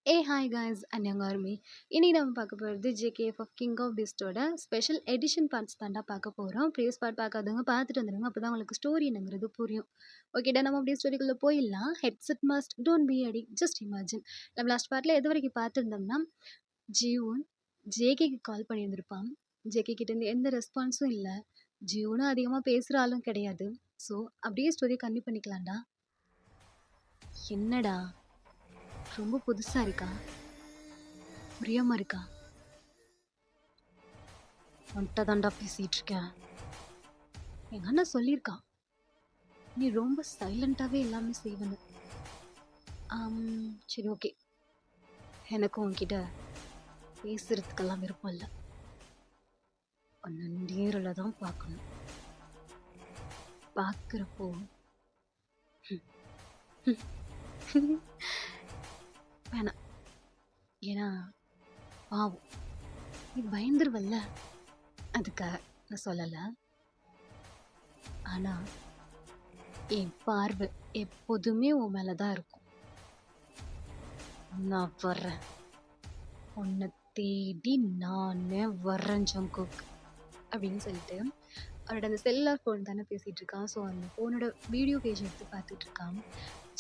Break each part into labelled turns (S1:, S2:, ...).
S1: Hi guys அன்யங்காருமே இன்னைக்கு நம்ம பார்க்க போகிறது ஜேகேஎஃப் ஆஃப் கிங் ஆஃப் பீஸ்டோட ஸ்பெஷல் எடிஷன் பார்ட்ஸ் தாண்டா பார்க்க போகிறோம். ப்ரீவியஸ் பார்ட் பார்க்காதவங்க பார்த்துட்டு வந்துடுங்க, அப்போ தான் உங்களுக்கு ஸ்டோரி என்னங்கிறது புரியும். ஓகேடா, நம்ம அப்படியே ஸ்டோரிக்குள்ளே போயிடலாம். ஹெட்செட் மஸ்ட் டோன்ட் பி அடி ஜஸ்ட் இமேஜின். நம்ம லாஸ்ட் பார்ட்டில் எது வரைக்கும் பார்த்துருந்தோம்னா, ஜீவன் ஜேகேக்கு கால் பண்ணியிருந்திருப்பான். ஜேகே கிட்டேருந்து எந்த ரெஸ்பான்ஸும் இல்லை. ஜீவனும் அதிகமாக பேசுகிற ஆளும் கிடையாது. ஸோ அப்படியே ஸ்டோரியை கன்டினியூ பண்ணிக்கலாம்டா. என்னடா ரொம்ப புதுசாக இருக்கா, புரியாம இருக்கா? உன்கிட்ட தாண்டா பேசிட்டு இருக்கேன். எங்க அண்ணா சொல்லியிருக்கான், நீ ரொம்ப சைலண்டாவே எல்லாமே செய்வனு. சரி ஓகே, எனக்கு உன்கிட்ட பேசுறதுக்கெல்லாம் விருப்பம் இல்லை. உன்னை நேரில் தான் பார்க்கணும். பார்க்குறப்போ வேணாம், ஏன்னா பாவம் நீ பயந்துருவல்ல, அதுக்காக நான் சொல்லலை. ஆனா என் பார்வை எப்போதுமே உன் மேலதான் இருக்கும். நான் வர்றேன், உன்னை தேடி நானே வர்றேன் ஜங்குக் அப்படின்னு சொல்லிட்டு அவரோட அந்த செல்லுலார் ஃபோன் தானே பேசிட்டு இருக்கான். ஸோ அந்த ஃபோனோட வீடியோ பேஜ் எடுத்து பார்த்துட்டு இருக்கான்.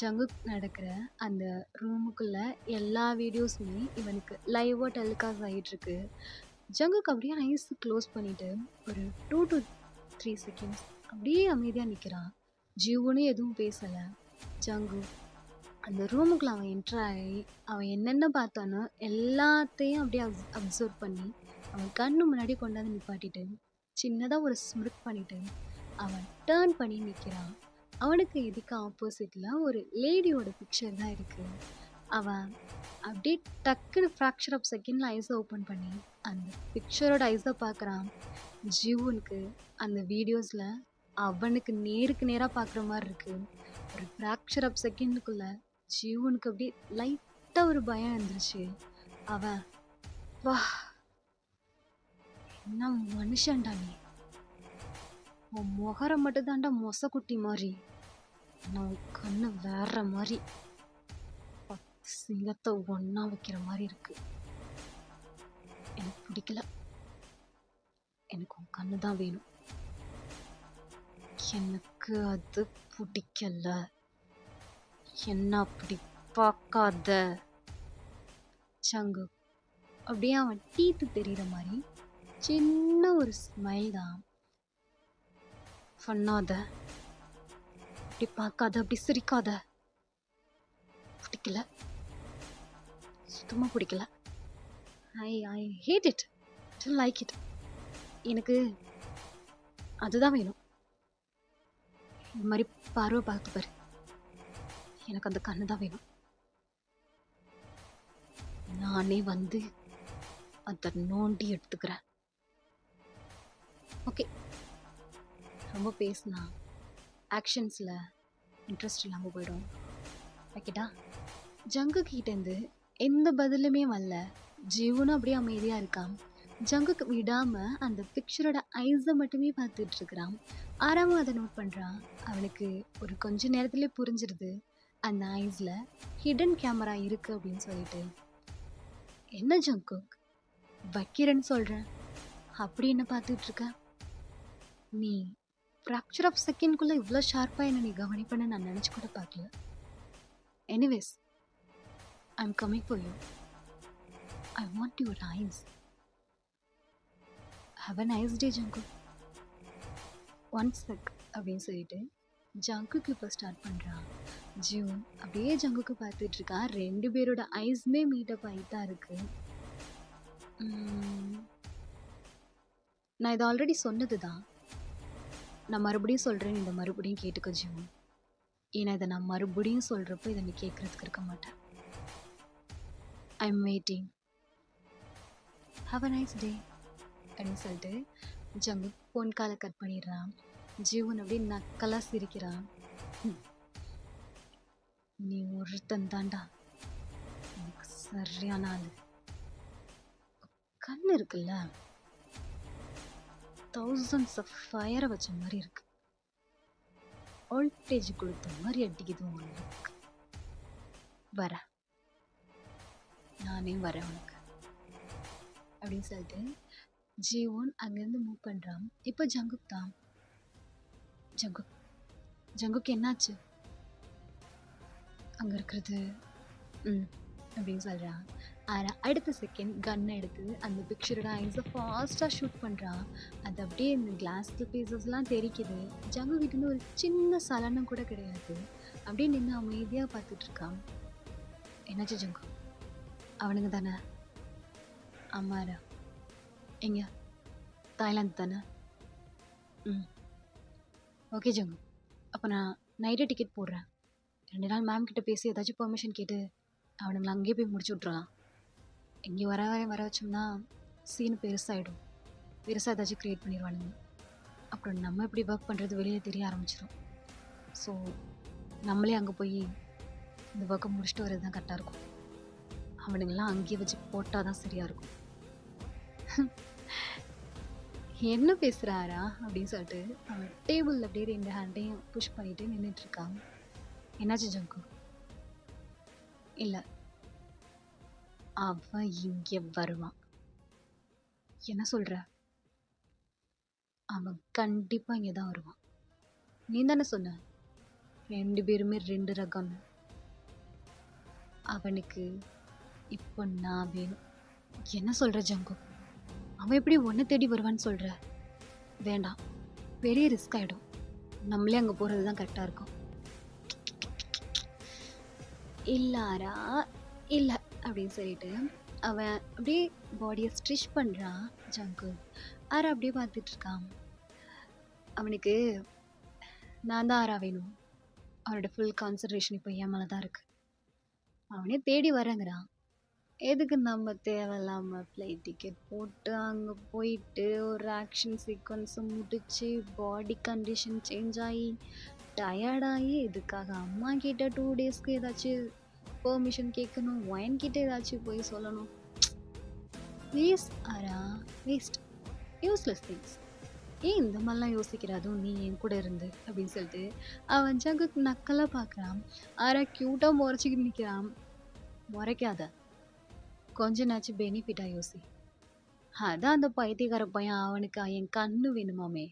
S1: ஜங்குக் நடக்கிற அந்த ரூமுக்குள்ள எல்லா வீடியோஸுமே இவனுக்கு லைவாக டெலிகாஸ்ட் ஆகிட்டு இருக்கு. ஜங்குக் அப்படியே ஐஸ் க்ளோஸ் பண்ணிட்டு ஒரு 2 to 3 செகண்ட்ஸ் அப்படியே அமைதியாக நிற்கிறான். ஜீவனும் எதுவும் பேசலை. ஜங்குக் அந்த ரூமுக்குள்ள அவன் என்ட்ரு ஆகி அவன் என்னென்ன பார்த்தானோ எல்லாத்தையும் அப்படியே அப்சர்வ் பண்ணி அவன் கண்ணு முன்னாடி கொண்டாந்து நிப்பாட்டிட்டு சின்னதாக ஒரு ஸ்மிருக் பண்ணிட்டு அவன் டேர்ன் பண்ணி நிற்கிறான். அவனுக்கு இதுக்கு ஆப்போசிட்டில் ஒரு லேடியோட பிக்சர் தான் இருக்குது. அவன் அப்படியே டக்குன்னு ஃப்ராக்சர் ஆஃப் செகண்டில் ஐஸை ஓப்பன் பண்ணி அந்த பிக்சரோட ஐஸை பார்க்குறான். ஜீவனுக்கு அந்த வீடியோஸில் அவனுக்கு நேருக்கு நேராக பார்க்குற மாதிரி இருக்குது. ஒரு ஃப்ராக்சர் ஆஃப் செகண்டுக்குள்ளே ஜீவனுக்கு அப்படியே லைட்டாக ஒரு பயம் இருந்துச்சு. அவன் வா, என்ன மனுஷன்டா நீ, உன் முகரை மட்டும் தாண்டா மொசக்குட்டி மாதிரி, நான் கண்ணு வேற மாதிரி, சிங்கத்தை ஒன்னா வைக்கிற மாதிரி இருக்கு. எனக்கு பிடிக்கல, எனக்கு உன் கண்ணு தான் வேணும். எனக்கு அது பிடிக்கல, என்ன அப்படி பார்க்காத. சங்கு அப்படியே அவன் டீத்து தெரியுற மாதிரி சின்ன ஒரு ஸ்மைல் தான். பண்ணாத, அப்படி பார்க்காத, அப்படி சிரிக்காத, பிடிக்கல, சுத்தமாக பிடிக்கல. I hate it, don't like it. எனக்கு அதுதான் வேணும். இந்த மாதிரி பார்வை பார்த்து பாரு, எனக்கு அந்த கண்ணு தான் வேணும். நானே வந்து அதை நோண்டி எடுத்துக்கிறேன். ஓகே, ரொம்ப பேசினா ஆக்ஷன்ஸில் இன்ட்ரெஸ்ட் இல்லாமல் போயிடும். ஓகேடா. ஜங்கு கிட்டேருந்து எந்த பதிலுமே வரல. ஜீவனும் அப்படியே அமைதியாக இருக்கான். ஜங்குக்கு விடாமல் அந்த பிக்சரோட ஐஸை மட்டுமே பார்த்துட்டு இருக்கிறான். ஆறாமல் அதை நோட் பண்ணுறான். அவனுக்கு ஒரு கொஞ்ச நேரத்துலேயே புரிஞ்சிருது அந்த ஐஸில் ஹிடன் கேமரா இருக்குது அப்படின்னு சொல்லிட்டு. என்ன ஜங்குக் வைக்கிறேன்னு சொல்கிறேன், அப்படி என்ன பார்த்துட்டு இருக்க? நீ ஃப்ராக்சர் ஆஃப் செகண்ட்குள்ளே இவ்வளோ ஷார்ப்பாக என்ன நீ கவனிப்பேன்னு நான் நினச்சி கூட பார்க்கல. Anyways, I am coming for you. I want your eyes. Have a nice day Jungkook. One sec அப்படின்னு சொல்லிட்டு ஜங்குக்கு இப்போ ஸ்டார்ட் பண்ணுறான். ஜூன் அப்படியே ஜங்குக்கு பார்த்துட்டு இருக்கான். 2 பேரோட ஐஸுமே மீட்டப் ஆகிட்டு தான் இருக்கு. நான் இதை ஆல்ரெடி சொன்னது தான், நான் மறுபடியும் சொல்கிறேன், இந்த மறுபடியும் கேட்டுக்க ஜீவன். ஏன்னா இதை நான் மறுபடியும் சொல்கிறப்போ இதை நீ கேட்குறதுக்கு இருக்க மாட்டேன். I am waiting. Have a nice டே அப்படின்னு சொல்லிட்டு ஜங்கு ஃபோன் காலை கட் பண்ணிடுறான். ஜீவன் அப்படியே நக்கலாக சிரிக்கிறான். நீ ஒருத்தன் தாண்டா எனக்கு சரியான ஆளு. கண்ணு இருக்குல்ல, தௌசண்ட்ஸ் ஆஃப் ஃபயரை வச்ச மாதிரி இருக்கு. வோல்டேஜ் கொடுத்த மாதிரி அடிக்குது உங்களுக்கு. வர நானே வரேன் உனக்கு அப்படின்னு சொல்லிட்டு ஜீவன் அங்கேருந்து மூவ் பண்ணுறான். இப்போ ஜங்குக் தான். ஜங்குக் ஜங்குக் என்னாச்சு? அங்கே இருக்கிறது அப்படின்னு சொல்கிறான். ஆனால் அடுத்த செகண்ட் கன்னை எடுத்து அந்த பிக்சரோட ஐஸை ஃபாஸ்ட்டாக ஷூட் பண்ணுறான். அது அப்படியே இந்த கிளாஸ் பீசஸ்லாம் தெரிக்குது. ஜங்கு கிட்டேருந்து ஒரு சின்ன சலனம் கூட கிடையாது. அப்படியே நின்று அமைதியாக பார்த்துட்டு இருக்கான். என்னாச்சு ஜங்கு? அவனுங்க தானே? ஆமாரா. எங்க? தாய்லாந்து தானே? ஓகே ஜங்கு, அப்போ நான் நைட்டே டிக்கெட் போடுறேன். 2 நாள் மேம் கிட்ட பேசி ஏதாச்சும் பெர்மிஷன் கேட்டு அவனுங்களை அங்கேயே போய் முடிச்சு விட்றலாம். இங்கே வர வச்சோம்னா சீன் பெருசாகிடும். பெருசாக ஏதாச்சும் க்ரியேட் பண்ணிடுவானுங்க. அப்புறம் நம்ம எப்படி ஒர்க் பண்ணுறது வெளியில் தெரிய ஆரம்பிச்சிடும். ஸோ நம்மளே அங்கே போய் இந்த ஒர்க்கை முடிச்சுட்டு வரது தான் கரெக்டாக இருக்கும். அவனுங்கெல்லாம் அங்கேயே வச்சு போட்டால் தான் சரியாக இருக்கும். என்ன பேசுகிறாரா அப்படின்னு சொல்லிட்டு அவன் டேபிளில் அப்படியே 2 ஹேண்டையும் புஷ் பண்ணிட்டு நின்றுட்டுருக்கான். என்னாச்சு ஜங்கு? இல்லை, அவன் இங்கே வருவான். என்ன சொல்கிற? அவன் கண்டிப்பாக இங்கே தான் வருவான். நீ தானே சொன்ன 2 பேருமே 2 ரகம்னு. அவனுக்கு இப்போ நான் வேணும். என்ன சொல்கிற ஜங்கு? அவன் எப்படி ஒன்றை தேடி வருவான்னு சொல்கிற? வேண்டாம், பெரிய ரிஸ்க் ஆகிடும். நம்மளே அங்கே போகிறது தான் கரெக்டாக இருக்கும். இல்லாரா இல்லை அப்படின்னு சொல்லிட்டு அவன் அப்படியே பாடியை ஸ்ட்ரிச் பண்ணுறான். ஜங்கு ஆரா அப்படியே பார்த்துட்ருக்கான். அவனுக்கு நான் தான் ஆரா வேணும். அவனோட ஃபுல் கான்சன்ட்ரேஷன் இப்போ என் மேலே தான் இருக்குது. அவனே தேடி வரேங்கிறான். எதுக்கு நம்ம தேவையில்லாமல் ஃப்ளைட் டிக்கெட் போட்டு அங்கே போயிட்டு ஒரு ஆக்ஷன் சீக்வன்ஸை முடிச்சு பாடி கண்டிஷன் சேஞ்ச் ஆகி டயர்டாகி இதுக்காக அம்மா கிட்ட 2 டேஸ்க்கு ஏதாச்சும் பெர்மிஷன் கேட்கணும், ஒயின் கிட்ட ஏதாச்சும் போய் சொல்லணும். வேஸ்ட் ஆரா, வேஸ்ட், யூஸ்லெஸ் திங்ஸ். ஏன் இந்த மாதிரிலாம் யோசிக்கிறதும் நீ என் கூட இருந்து அப்படின்னு சொல்லிட்டு அவன் ஜங்குக்கு நக்கலாக பார்க்குறான். ஆரா க்யூட்டாக முறைச்சிக்கிட்டு நிற்கிறான். முறைக்காத, கொஞ்ச நாச்சும் பெனிஃபிட்டாக யோசி. அதான் அந்த பைத்தியக்கார பையன் அவனுக்கு என் கண்ணு வேணுமாமே.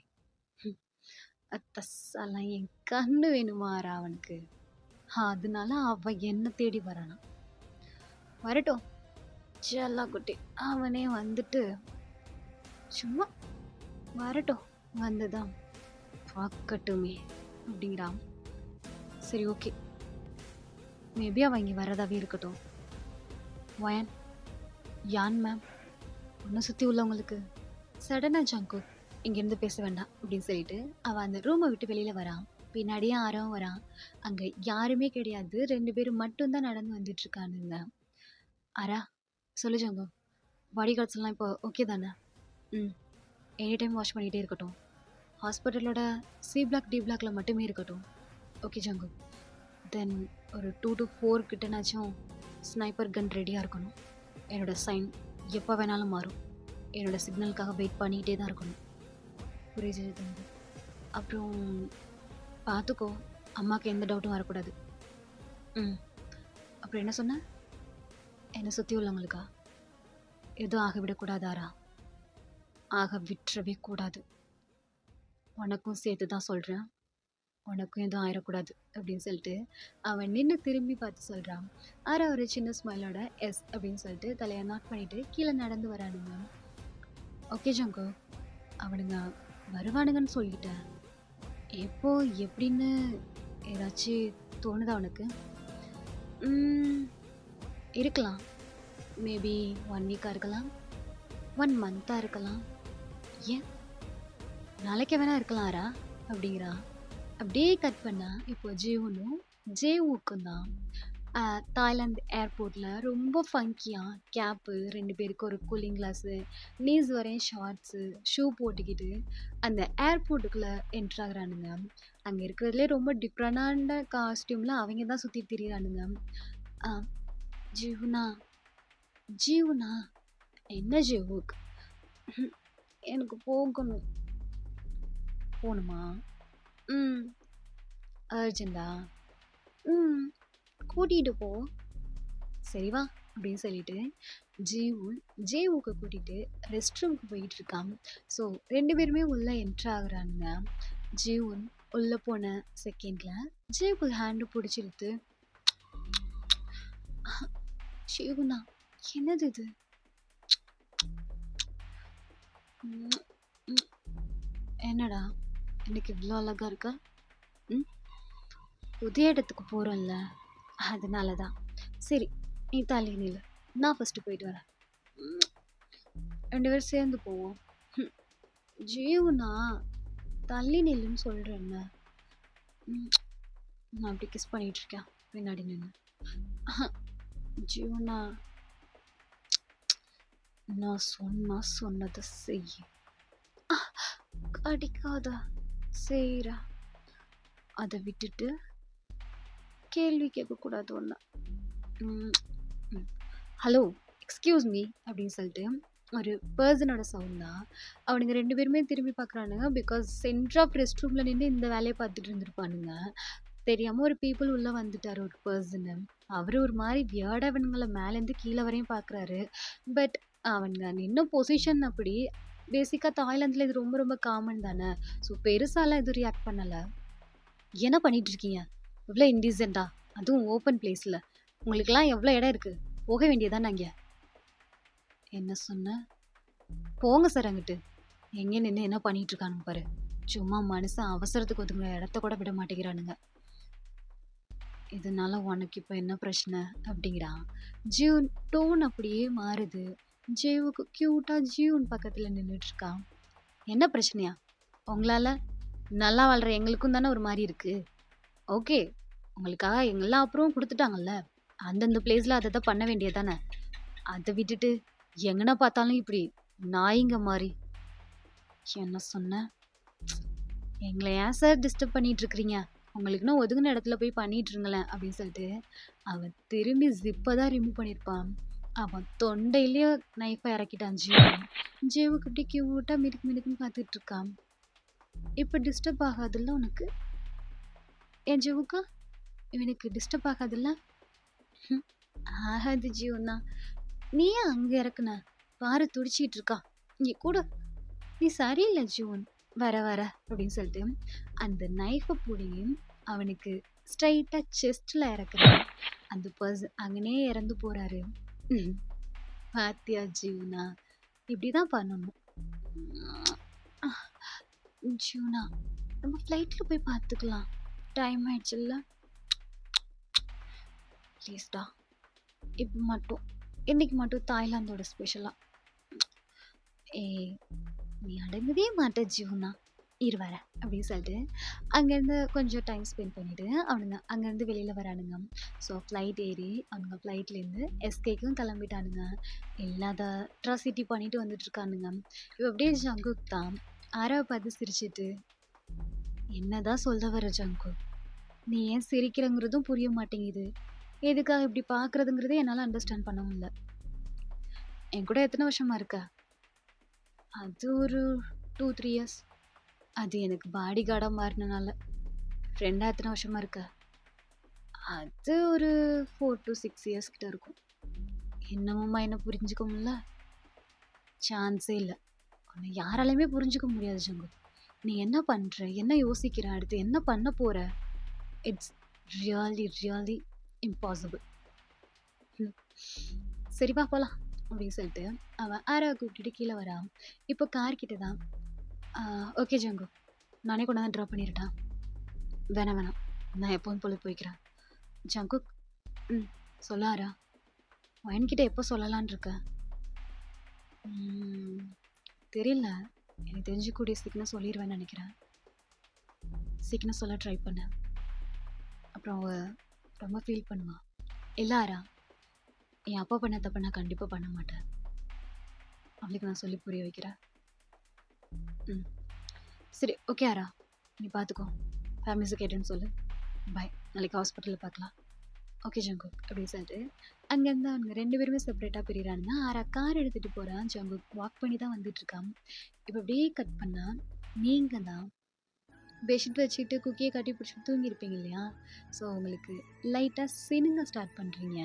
S1: அத்தலாம் என் கண்ணு வேணுமாரா அவனுக்கு. அதனால அவன் என்ன தேடி வரானா. வரட்டும் செல்லா குட்டி, அவனே வந்துட்டு சும்மா வரட்டும், வந்துதான் பார்க்கட்டுமே அப்படிங்கிறான். சரி ஓகே, மேபி அவன் இங்கே வரதாவே இருக்கட்டும். வயன் யான் மேம், ஒன்றை சுற்றி உள்ளவங்களுக்கு சடனாக ஜங்கு இங்கேருந்து பேச வேண்டாம் அப்படின்னு சொல்லிட்டு அவன் அந்த ரூமை விட்டு வெளியில் வரான். பின்னாடியே ஆரவும் வரான். அங்கே யாருமே கிடையாது, 2 பேரும் மட்டும்தான் நடந்து வந்துட்டுருக்கானுங்க. ஆரா சொல்லு ஜங்கு, பாடி கார்ட்ஸ் எல்லாம் இப்போ ஓகே தானே? எனி டைம் வாஷ் பண்ணிகிட்டே இருக்கட்டும். ஹாஸ்பிட்டலோட C பிளாக் D பிளாக்ல மட்டுமே இருக்கட்டும். ஓகே ஜங்கு. தென் ஒரு 2 to 4 கிட்டனாச்சும் ஸ்னைப்பர் கன் ரெடியாக இருக்கணும். என்னோட சைன் எப்போ வேணாலும் மாறும். என்னோட சிக்னலுக்காக வெயிட் பண்ணிகிட்டே தான் இருக்கணும். புரியுது தம்பி? அப்புறம் பார்த்துக்கோ, அம்மாவுக்கு எந்த டவுட்டும் வரக்கூடாது. அப்புறம் என்ன சொன்ன? என்னை சுற்றி உள்ளவங்களுக்கா எதுவும் ஆக விடக்கூடாதாரா? ஆக விட்டுறவே கூடாது. உனக்கும் சேர்த்து தான் சொல்கிறேன், உனக்கும் எதுவும் ஆயிடக்கூடாது அப்படின்னு சொல்லிட்டு அவன் நின்று திரும்பி பார்த்து சொல்கிறான். ஆரா ஒரு சின்ன ஸ்மைலோட எஸ் அப்படின்னு சொல்லிட்டு தலையை நாட் பண்ணிவிட்டு கீழே நடந்து வரானுங்க. ஓகே ஜங்கு, அவனுங்க வருவானுங்கன்னு சொல்லிட்டேன். எப்போ எப்படின்னு ஏதாச்சும் தோணுதா உனக்கு? இருக்கலாம். மேபி 1 வீக்காக இருக்கலாம், 1 மந்த்தாக இருக்கலாம், ஏன் நாளைக்கே வேணா இருக்கலாம் ஆரா அப்படிங்கிறா. அப்படியே கட் பண்ணால் இப்போ ஜீவனும் ஜேவுக்கும் தான் தாய்லாந்து ஏர்போர்ட்டில் ரொம்ப ஃபங்கியாக கேப்பு, 2 பேருக்கு ஒரு கூலிங் கிளாஸு, நீஸ் வரையும் ஷார்ட்ஸு, ஷூ போட்டுக்கிட்டு அந்த ஏர்போர்ட்டுக்குள்ளே என்ட்ராகிறானுங்க. அங்கே இருக்கிறதுலே ரொம்ப டிஃப்ரெண்டான காஸ்டியூமில் அவங்க தான் சுற்றி திரியிறானுங்க. ஜீவுனா ஜீவுனா என்ன ஜீவுக்? எனக்கு போகணும். போகணுமா? அர்ஜெண்டா? கூட்டிகிட்டு போ. சரி வா, அப்படின்னு சொல்லிட்டு ஜீவும் ஜேவுக்கு கூட்டிட்டு ரெஸ்ட் ரூமுக்கு போயிட்டு இருக்கான். ஸோ 2 பேருமே உள்ள என்ட்ரு ஆகுறானுங்க. ஜீவன் உள்ள போன செகண்ட்ல ஜேவுக்கு ஹேண்டு பிடிச்சி இழுத்து, ஜீவனா என்னது இது? உம், உம், என்னடா இன்னைக்கு இவ்வளோ அழகா இருக்கா? ம் புதிய இடத்துக்கு போறோம்ல, அதனால தான். சரி, நீ தள்ளி நில்லு, நான் ஃபர்ஸ்ட் போயிட்டு வரேன். உம், 2 பேரும் சேர்ந்து போவோம். ம், ஜீவனா தள்ளி நில்லுன்னு சொல்றேன்ல. நான் அப்படி கிஸ் பண்ணிட்டு இருக்கேன் பின்னாடி நின்று. ஜீவனா நான் சொன்னதை செய். அடிக்காத, செய்றா. அதை விட்டுட்டு கேள்வி கேட்கக்கூடாது ஒன்று. ஹலோ, எக்ஸ்கியூஸ் மீ அப்படின்னு சொல்லிட்டு ஒரு பர்சனோட சவுண்ட் தான். அவனுங்க 2 பேருமே திரும்பி பார்க்குறானுங்க. பிகாஸ் சென்டர் ஆஃப் ரெஸ்ட் ரூமில் நின்று இந்த வேலையை பார்த்துட்டு இருந்திருப்பானுங்க. தெரியாமல் ஒரு பீப்புள் உள்ளே வந்துட்டார், ஒரு பர்சனு. அவர் ஒரு மாதிரி வியர்டாக அவனுங்களை மேலேருந்து கீழே வரையும் பார்க்குறாரு. பட் அவனுங்க நின்ன பொசிஷன் அப்படி. பேசிக்காக தாய்லாந்தில் இது ரொம்ப ரொம்ப காமன் தானே. ஸோ பெருசாலாம் எதுவும் ரியாக்ட் பண்ணலை. என்ன பண்ணிட்டு இருக்கீங்க இவ்வளோ இன்டீசெண்டா, அதுவும் ஓப்பன் பிளேஸில்? உங்களுக்கெல்லாம் எவ்வளோ இடம் இருக்குது, போக வேண்டியதான். நாங்கள் என்ன சொன்ன? போங்க சார் அங்கிட்டு. எங்கே நின்று என்ன பண்ணிட்டு இருக்கானுங்க பாரு. சும்மா மனுஷன் அவசரத்துக்கு ஒதுங்க இடத்த கூட விட மாட்டேங்கிறானுங்க. இதனால உனக்கு இப்போ என்ன பிரச்சனை அப்படிங்கிறான். ஜீவன் டோன் அப்படியே மாறுது. ஜீவுக்கு க்யூட்டா ஜீவன் பக்கத்தில் நின்றுட்டு இருக்கான். என்ன பிரச்சனையா உங்களால? நல்லா வாழ்ற எங்களுக்கும் தானே ஒரு மாதிரி இருக்கு. ஓகே, உங்களுக்காக எங்கெல்லாம் அப்புறம் கொடுத்துட்டாங்கல்ல, அந்தந்த பிளேஸ்ல அதை தான் பண்ண வேண்டியதானே. அதை விட்டுட்டு எங்கன்னா பார்த்தாலும் இப்படி நாய்ங்க மாதிரி. என்ன சொன்ன? எங்களை ஏன் சார் டிஸ்டர்ப் பண்ணிட்டு இருக்கிறீங்க? உங்களுக்குன்னா ஒதுங்கின இடத்துல போய் பண்ணிட்டு இருங்களேன் அப்படின்னு சொல்லிட்டு அவன் திரும்பி ஜிப்பை தான் ரிமூவ் பண்ணியிருப்பான். அவன் தொண்டையிலேயே நைஃபை இறக்கிட்டான் ஜீவன். ஜீவுக்கு இப்படி கியூட்டா மினுக்கு மினுக்குன்னு பார்த்துட்டு இருக்கான். இப்போ டிஸ்டர்ப் ஆகாதுல்ல உனக்கு? என் ஜீவுக்கா இவனுக்கு டிஸ்டர்ப் ஆகாதுல்ல? ஆகாது ஜீவனா. நீ ஏன் அங்கே இறக்குன? பாரு துடிச்சிட்டு இருக்கா இங்கே கூட. நீ சரியில்லை ஜீவன், வர வர அப்படின்னு சொல்லிட்டு அந்த நைஃபை பிடிங்கி அவனுக்கு ஸ்ட்ரைட்டாக செஸ்டில் இறக்குறான். அந்த பர்சன் அங்கனே இறந்து போகிறாரு. பாத்தியா ஜீவனா, இப்படிதான் பண்ணணும். ஜீவனா, நம்ம ஃப்ளைட்டில் போய் பார்த்துக்கலாம், டைம் ஆயிடுச்சுல்ல. ப்ளீஸ்டா, இப்போ மட்டும் இன்னைக்கு மட்டும் தாய்லாந்தோட ஸ்பெஷலாக. நீ அடங்கவே மாட்ட ஜீவனா, இரு வர அப்படின்னு சொல்லிட்டு அங்கேருந்து கொஞ்சம் டைம் ஸ்பெண்ட் பண்ணிவிட்டு அவனுங்க அங்கேருந்து வெளியில் வரானுங்க. ஸோ ஃப்ளைட் ஏறி அவனுங்க ஃப்ளைட்லேருந்து எஸ்கேக்கும் கிளம்பிட்டானுங்க. இல்லாத அட்ராசிட்டி பண்ணிட்டு வந்துட்டுருக்கானுங்க. இப்போ அப்படியே ஜங்குக் தான் ஆராவை பார்த்து சிரிச்சிட்டு, என்னதான் சொல்ல வர ஜங்குக், நீ ஏன் சிரிக்கிறங்கிறதும் புரிய மாட்டேங்குது, எதுக்காக இப்படி பார்க்குறதுங்கிறதே என்னால் அண்டர்ஸ்டாண்ட் பண்ண முடியல. என் கூட எத்தனை வருஷமா இருக்க? அது ஒரு 2-3 இயர்ஸ். அது எனக்கு பாடி கார்டாக மாறினால. ஃப்ரெண்டாக எத்தனை வருஷமா இருக்க? அது ஒரு 4 to 6 இயர்ஸ் கிட்ட இருக்கும். இன்னமும்மா என்ன புரிஞ்சுக்க முடியல? சான்ஸே இல்லை. உன்னை யாராலையுமே புரிஞ்சுக்க முடியாது ஜங்கு. நீ என்ன பண்ணுற, என்ன யோசிக்கிற, அடுத்து என்ன பண்ண போகிற? It's really really impossible. சரிப்பா போகலாம் அப்படின்னு சொல்லிட்டு அவன் ஆராவை கூப்பிட்டுட்டு கீழே வரான். இப்போ கார்கிட்ட தான். ஓகே ஜங்கு, நானே கொண்டாந்து ட்ராப் பண்ணிடட்டா? வேணாம் வேணாம், நான் எப்போவும் போல போய்க்கிறேன். ஜங்குக், சொல்லாரா, என்கிட்ட எப்போ சொல்லலான் இருக்க? தெரியல, எனக்கு தெரிஞ்சு கூடிய சீக்கிரம் சொல்லிடுவேன்னு நினைக்கிறேன். சீக்கிரம் சொல்ல ட்ரை பண்ண, அப்புறம் அவ ரொம்ப ஃபீல் பண்ணுவான். எல்லாரா, என் அப்பா பண்ண தப்ப நான் கண்டிப்பாக பண்ண மாட்டேன். அவளுக்கு நான் சொல்லி புரிய வைக்கிறேன். சரி ஓகே ஆரா, நீ பார்த்துக்கோ, ஃபேமிலிஸை கேட்டேன்னு சொல்லு. பாய், நாளைக்கு ஹாஸ்பிட்டலில் பார்க்கலாம். ஓகே ஜங்குக் அப்படின்னு சொல்லிட்டு அங்கேருந்து அவங்க 2 பேருமே செப்பரேட்டாக பிரிகிறானுங்க. ஆரா கார் எடுத்துகிட்டு போகிறான், ஜங்குக் வாக் பண்ணி தான் வந்துட்டுருக்கான். இப்போ அப்படியே கட் பண்ணால் நீங்கள் தான் பெட்ஷீட் வச்சுட்டு குக்கியை கட்டி பிடிச்சிட்டு தூங்கியிருப்பீங்க இல்லையா? ஸோ உங்களுக்கு லைட்டாக சினுங்க ஸ்டார்ட் பண்ணுறீங்க.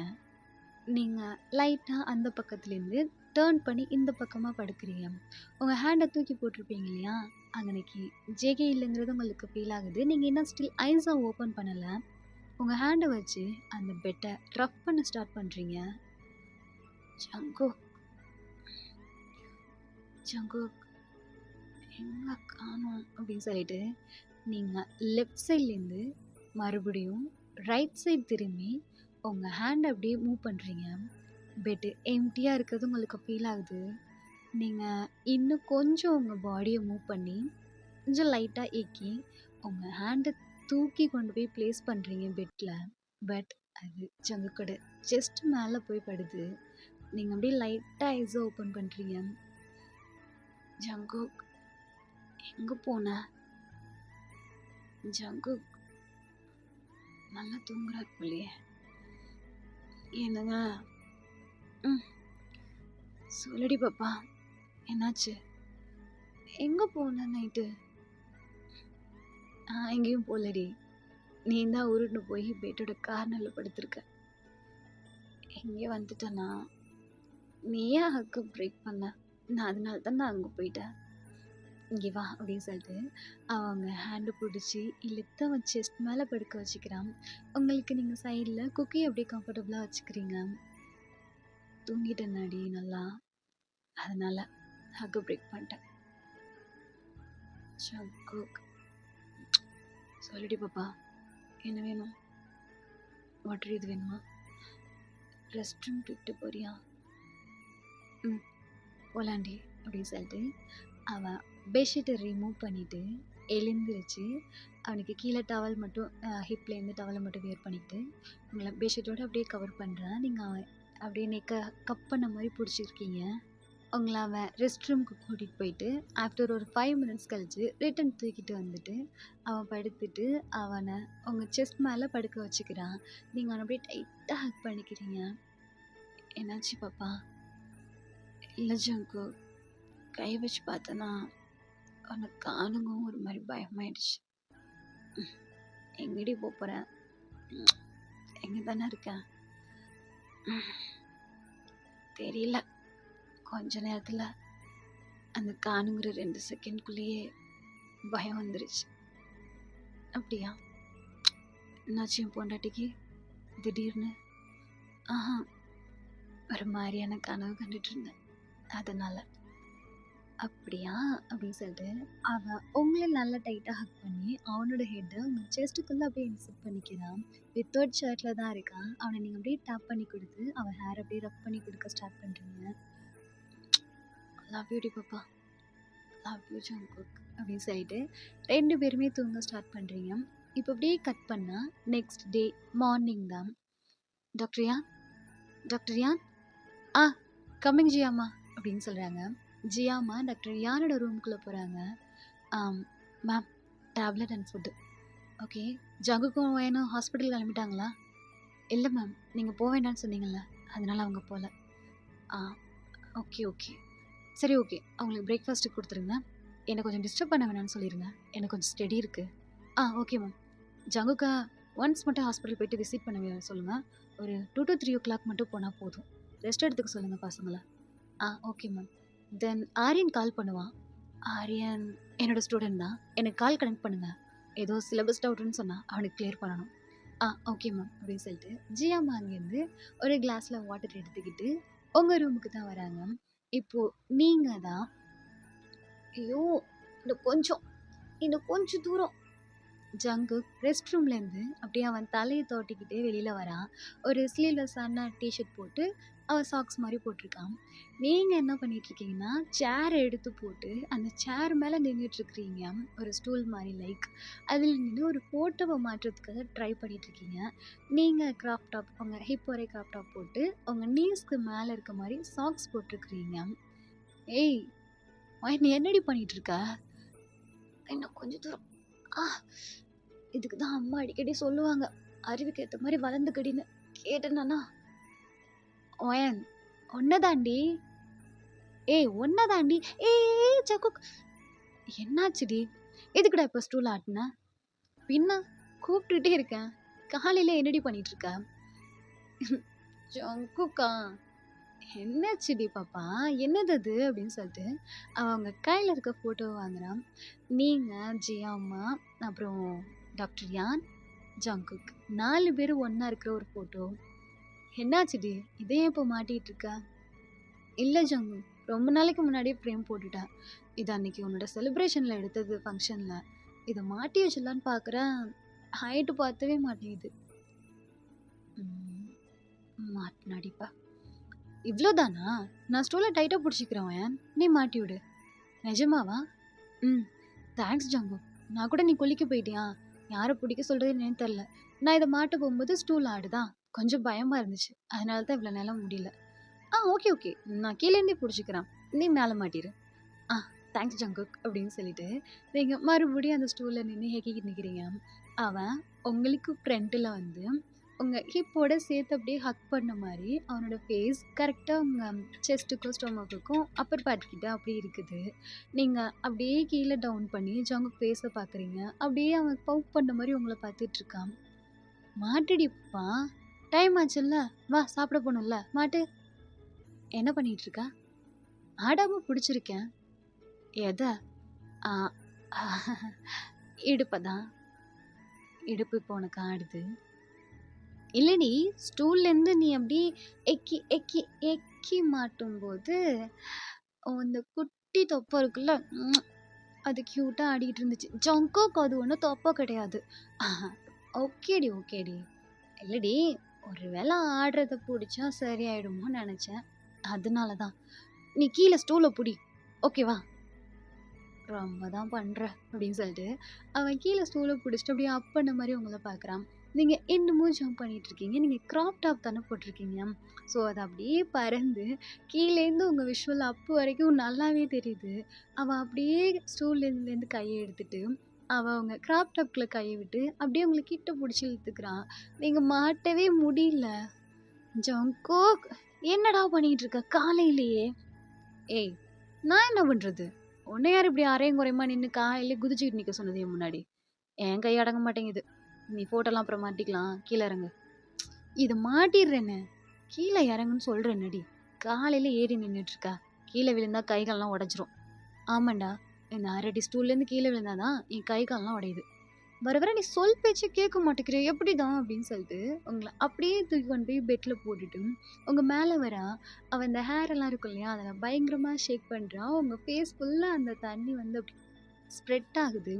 S1: நீங்கள் லைட்டாக அந்த பக்கத்துலேருந்து டேர்ன் பண்ணி இந்த பக்கமாக படுக்கிறீங்க. உங்கள் ஹேண்டை தூக்கி போட்டிருப்பீங்க இல்லையா, அன்னைக்கு ஜேகே இல்லைங்கிறது உங்களுக்கு ஃபீல் ஆகுது. நீங்கள் இன்னும் ஸ்டில் ஐஸை ஓப்பன் பண்ணலை. உங்கள் ஹேண்டை வச்சு அந்த பெட்டை ரஃப் பண்ண ஸ்டார்ட் பண்ணுறீங்க. ஜங்குக் ஜங்குக் எங்கே காணோம் அப்படின்னு சொல்லிட்டு நீங்கள் லெஃப்ட் சைட்லேருந்து மறுபடியும் ரைட் சைடு திரும்பி உங்கள் ஹேண்ட் அப்படியே மூவ் பண்ணுறீங்க. பெட்டு எம்டியாக இருக்கிறது உங்களுக்கு ஃபீல் ஆகுது. நீங்கள் இன்னும் கொஞ்சம் உங்கள் பாடியை மூவ் பண்ணி கொஞ்சம் லைட்டாக ஏக்கி உங்கள் ஹேண்டை தூக்கி கொண்டு போய் ப்ளேஸ் பண்ணுறீங்க பெட்டில். பட் அது ஜங்குக்கோட செஸ்ட் மேலே போய் படுது. நீங்கள் அப்படியே லைட்டாக ஐஸை ஓப்பன் பண்ணுறீங்க. ஜங்குக் எங்கே போன? ஜங்குக் நல்லா தூங்குறாரு போலையே. என்னங்க? சொல்லடி பாப்பா, என்னாச்சு? எங்கே போன நைட்டு? எங்கேயும் போகலடி. நீ தான் உருண்டு போய் பெட்டோட கார்னரில் படுத்திருக்க. எங்கே வந்துட்டேன்னா நீ ஏன் ஹக்கு பிரேக் பண்ண? நான் அதனால தான் நான் அங்கே போயிட்டேன். இங்கே வா அப்படின்னு சொல்லிட்டு அவங்க ஹேண்டு பிடிச்சி இழுத்து அவன் செஸ்ட் மேலே படுக்க வச்சுக்கிறான். உங்களுக்கு நீங்கள் சைடில் குக்கி அப்படியே கம்ஃபர்டபுளாக வச்சுக்கிறீங்க. தூங்கிட்டேன்னாடி நல்லா, அதனால் ஹக்கு பிரேக் பண்ணிட்டேன். ஜங்குக் சொல்லிடி பாப்பா, என்ன வேணும்? வாட்டர் இது வேணுமா? ரெஸ்ட் ரூம் தூக்கிட்டு போறியா? போலாண்டி அப்படின்னு சொல்லிட்டு அவன் பெட்ஷீட்டை ரிமூவ் பண்ணிவிட்டு எழுந்திரிச்சு அவனுக்கு கீழே டவல் மட்டும் ஹிப்லேருந்து டவலை மட்டும் வேர் பண்ணிக்கிட்டு உங்களை பெட்ஷீட்டோடு அப்படியே கவர் பண்ணுறான். நீங்கள் அவன் அப்படியே நெக்கை கப் பண்ண மாதிரி பிடிச்சிருக்கீங்க. உங்களை அவன் ரெஸ்ட் ரூமுக்கு கூட்டிகிட்டு போயிட்டு ஆஃப்டர் ஒரு 5 மினிட்ஸ் கழிச்சு ரிட்டன் தூக்கிட்டு வந்துட்டு அவன் படுத்துட்டு அவனை உங்கள் செஸ்ட் மேலே படுக்க வச்சுக்கிறான். நீங்கள் அவனை அப்படியே டைட்டாக ஹக் பண்ணிக்கிறீங்க. என்னாச்சு பாப்பா? இல்லை ஜங்கு, கை வச்சு பார்த்தனா அவனை காணுங்க, ஒரு மாதிரி பயமாயிடுச்சு. எங்கடி போகிறேன்? எங்கே தானே இருக்கேன்? தெரியல. கொஞ்ச நேரத்தில் அந்த காணுங்கிற 2 செகண்ட்குள்ளேயே பயம் வந்துருச்சு. அப்படியா? என்னாச்சு என் பொண்டாட்டிக்கு திடீர்னு? ஒரு மாதிரியான கனவு கண்டுட்டு இருந்தேன், அதனால். அப்படியா அப்படின்னு சொல்லிட்டு அவன் உங்களை நல்லா டைட்டாக ஹக் பண்ணி அவனோட ஹெட்டை உங்கள் செஸ்ட்டுக்குள்ளே அப்படியே இன்செர்ட் பண்ணிக்கிறான். வித்தவுட் ஷர்ட்டில் தான் இருக்கான். அவனை நீங்கள் அப்படியே டேப் பண்ணி கொடுத்து அவன் ஹேர் அப்படியே ரப் பண்ணி கொடுக்க ஸ்டார்ட் பண்ணுறீங்க. லவ் யூ டி பாப்பா, லவ் யூ ஜங்குக் அப்படின்னு சொல்லிட்டு 2 பேருமே தூங்க ஸ்டார்ட் பண்ணுறீங்க. இப்போ அப்படியே கட் பண்ணால் நெக்ஸ்ட் டே மார்னிங் தான். டாக்டர் யான் கம்மிங் ஜியாமா அப்படின்னு சொல்கிறாங்க. ஜியாமா டாக்டர் யானோட ரூமுக்குள்ளே போகிறாங்க. Ma'am, tablet and food. Okay, ஜங்குக்கும் வேணும் ஹாஸ்பிட்டல் கிளம்பிட்டாங்களா? இல்லை மேம், நீங்கள் போக வேண்டாம்னு சொன்னீங்கள்ல, அதனால் அவங்க போகல. ஓகே சரி, ஓகே, அவங்களுக்கு பிரேக்ஃபாஸ்ட்டுக்கு கொடுத்துருங்க. என்னை கொஞ்சம் டிஸ்டர்ப் பண்ண வேணாம்னு சொல்லிடுங்க, எனக்கு கொஞ்சம் ஸ்டடி இருக்குது. Okay ma'am. ஜங்குக்கா ஒன்ஸ் மட்டும் ஹாஸ்பிட்டல் போயிட்டு விசிட் பண்ண சொல்லுங்கள். ஒரு 2 to 3 o'clock மட்டும் போனால் போதும். ரெஸ்ட் எடுத்துக்க சொல்லுங்கள் பசங்களை. Okay ma'am. Then Aryan call பண்ணுவான். ஆரியன் என்னோட ஸ்டூடெண்ட் தான். எனக்கு கால் கனெக்ட் பண்ணுங்கள். ஏதோ சிலபஸ் டவுட்னு சொன்னால் அவனுக்கு கிளியர் பண்ணணும். ஓகே மேம் அப்படின்னு சொல்லிட்டு ஜியாமா அங்கேருந்து ஒரு கிளாஸில் வாட்டர் எடுத்துக்கிட்டு உங்கள் ரூமுக்கு தான் வராங்க. இப்போது நீங்கள் தான், ஐயோ இன்னும் கொஞ்சம் தூரம். ஜங்குக் ரெஸ்ட் ரூம்லேருந்து அப்படியே அவன் தலையை தோட்டிக்கிட்டே வெளியில் வரான். ஒரு ஸ்லீவ்லெஸ்ஸான டிஷர்ட் போட்டு அவன் சாக்ஸ் மாதிரி போட்டிருக்கான். நீங்கள் என்ன பண்ணிகிட்ருக்கீங்கன்னா சேரை எடுத்து போட்டு அந்த சேர் மேலே நின்றுட்டுருக்கிறீங்க. ஒரு ஸ்டூல் மாதிரி லைக் அதில் நின்று ஒரு ஃபோட்டோவை மாற்றுறதுக்காக ட்ரை பண்ணிகிட்ருக்கீங்க. நீங்கள் கிராஃப்ட் டாப், உங்கள் ஹிப் ஒரே கிராஃப்ட் டாப் போட்டு உங்கள் நீஸ்க்கு மேலே இருக்க மாதிரி சாக்ஸ் போட்டிருக்கிறீங்க. ஏய், நீ என்னடி பண்ணிகிட்ருக்க? இன்னும் கொஞ்சம் தூரம். இதுக்கு தான் அம்மா அடிக்கடி சொல்லுவாங்க, அறிவுக்கு ஏற்ற மாதிரி வளர்ந்துக்கடின்னு. கேட்டேன்னா ஒன்னதாண்டி. ஒன்னதாண்டி. ஜங்குக், என்னாச்சுடி? எதுக்குடா இப்போ ஸ்டூல் ஆட்டின? பின்ன கூப்பிட்டுட்டே இருக்கேன். காலையில் என்னடி பண்ணிட்டு இருக்க? ஜங்குக்கா என்னாச்சுடி பாப்பா? என்னது அது? அப்படின்னு சொல்லிட்டு அவங்க கையில இருக்க ஃபோட்டோவ வாங்குறான். நீங்க, ஜியா அம்மா, அப்புறம் டாக்டர் யான், ஜங்குக் 4 பேரும் ஒண்ணா இருக்கிற ஒரு ஃபோட்டோ. என்னாச்சுடி? இத ஏன் இப்போ மாட்டிட்டு இருக்க? இல்ல ஜங்கு. ரொம்ப நாளைக்கு முன்னாடியே ஃப்ரேம் போட்டுட்டேன். இது அன்னைக்கு உன்னோட செலிப்ரேஷன்ல எடுத்தது ஃபங்ஷன்ல. இத மாட்டி வச்சிடலான்னு பார்க்குறேன். ஹைட் பார்த்தவே மாட்டேங்குது. ம், மாட்டினாடிப்பா. இவ்ளோதானா? நான் ஸ்டூல டைட்டா புடிச்சுக்கிறேன். நீ மாட்டி விடு. நிஜமாவா? ம். தேங்க்ஸ் ஜங்கு. நான் கூட நீ குளிக்க போயிட்டியா? யார புடிக்க சொல்றது என்னன்னு தெரியல. நான் இத மாட்ட போகும்போது ஸ்டூல் ஆடுதா? கொஞ்சம் பயமா இருந்துச்சு. அதனால தான் இவ்வளோ நேரம் முடியல. Okay, okay. நான் கீழ இருந்தே புடிச்சுக்கிறேன். நீ மேல மாட்டிரு. ஆ தேங்க்ஸ் ஜங்குக் அப்படின்னு சொல்லிட்டு, நீங்க மறுபடியும் அந்த ஸ்டூல்ல நின்னு ஹெக்கிக்கிட்டு நிக்கிறீங்க. அவன் உங்களுக்கு ஃப்ரண்ட்ல வந்து உங்க ஹிப்போட சேர்த்து அப்படியே ஹக் பண்ண மாரி, அவனோட ஃபேஸ் கரெக்ட்டா உங்க செஸ்ட்டுக்கும், ஸ்டொமக்குக்கும் அப்பர் பார்ட் கிட்ட அப்படியே இருக்குது. நீங்க அப்படியே கீழ டவுன் பண்ணி ஜங்குக் ஃபேஸ பார்க்குறீங்க. அப்படியே அவன் பவுப் பண்ண மாரி உங்கள பார்த்துட்டு இருக்கான். மாட்டுடிப்பா. டைம் ஆச்சுல்ல. வா சாப்பிட போணும்ல. மாட்டு. என்ன பண்ணிட்டு இருக்க? ஆடாம புடிச்சிருக்கேன். எத? ஆ இடுப்ப தான். இடுப்பு இப்போ உனக்கு ஆடுது. இல்லடி, ஸ்டூல்லேருந்து நீ அப்படியே எக்கி எக்கி எக்கி மாட்டும்போது, அந்த குட்டி தொப்பை இருக்குல்ல, அது க்யூட்டா ஆடிட்டு இருந்துச்சு. ஜங்குக் அது ஒண்ணும் தொப்பை கிடையாது. ஓகேடி, ஓகேடி. இல்லடி, ஒரு வேளை ஆடுறத புடிச்சா சரியாயிடுமோன்னு நெனச்சேன். அதனால தான். நீ கீழ ஸ்டூல புடி. ஓகேவா? ரொம்ப தான் பண்ற அப்படின்னு சொல்லிட்டு அவன் கீழே ஸ்டூலை பிடிச்சிட்டு அப்படியே அப் பண்ண மாதிரி உங்களை பார்க்குறான். நீங்க இன்னமும் ஜம்ப் பண்ணிட்டு இருக்கீங்க. நீங்க கிராப் டாப் தானே போட்டிருக்கீங்க. ஸோ அது அப்படியே பறந்து கீழேருந்து உங்க விஷுவல் அப்பு வரைக்கும் நல்லாவே தெரியுது. அவன் அப்படியே ஸ்டூல்லேருந்து கையை எடுத்துட்டு அவன் அவங்க கிராப் டாப்குள்ள கையை விட்டு அப்படியே உங்களை கிட்ட பிடிச்சி இழுத்துக்கிறான். நீங்க மாட்டவே முடியல. ஜங்கோக், என்னடா பண்ணிட்டு இருக்க காலையிலேயே? ஏய், நான் என்ன பண்றது? உன்னை யார் இப்படி அரையும் குறையுமா நின்று காலையில குதிச்சுக்கிட்டு நிக்க சொன்னது என் முன்னாடி? என் கை அடங்க மாட்டேங்குது. நீ போட்டோலாம் அப்புறம் மாட்டிக்கலாம். கீழே இறங்கு. இது மாட்டிடுறேன்னு கீழே இறங்குன்னு சொல்றேன்னடி. காலையில ஏறி நின்றுட்டு இருக்கா. கீழே விழுந்தா கை கால்லாம் உடைச்சிரும். ஆமாண்டா, இந்த 1/2 அடி ஸ்டூல்லேருந்து கீழே விழுந்தாதான் என் கை கால்லாம் உடையுது. வர வர நீ சொல் பேச்சு கேட்க மாட்டேங்கிற எப்படிதான் அப்படின்னு சொல்லிட்டு உங்களை அப்படியே தூக்கி கொண்டு போய் பெட்ல போட்டுட்டு உங்க மேல வரா. அவன் இந்த ஹேர் எல்லாம் இருக்கும் இல்லையா, அதில் பயங்கரமா ஷேக் பண்றான். உங்க ஃபேஸ் ஃபுல்லா அந்த தண்ணி வந்து அப்படி ஸ்ப்ரெட் ஆகுது.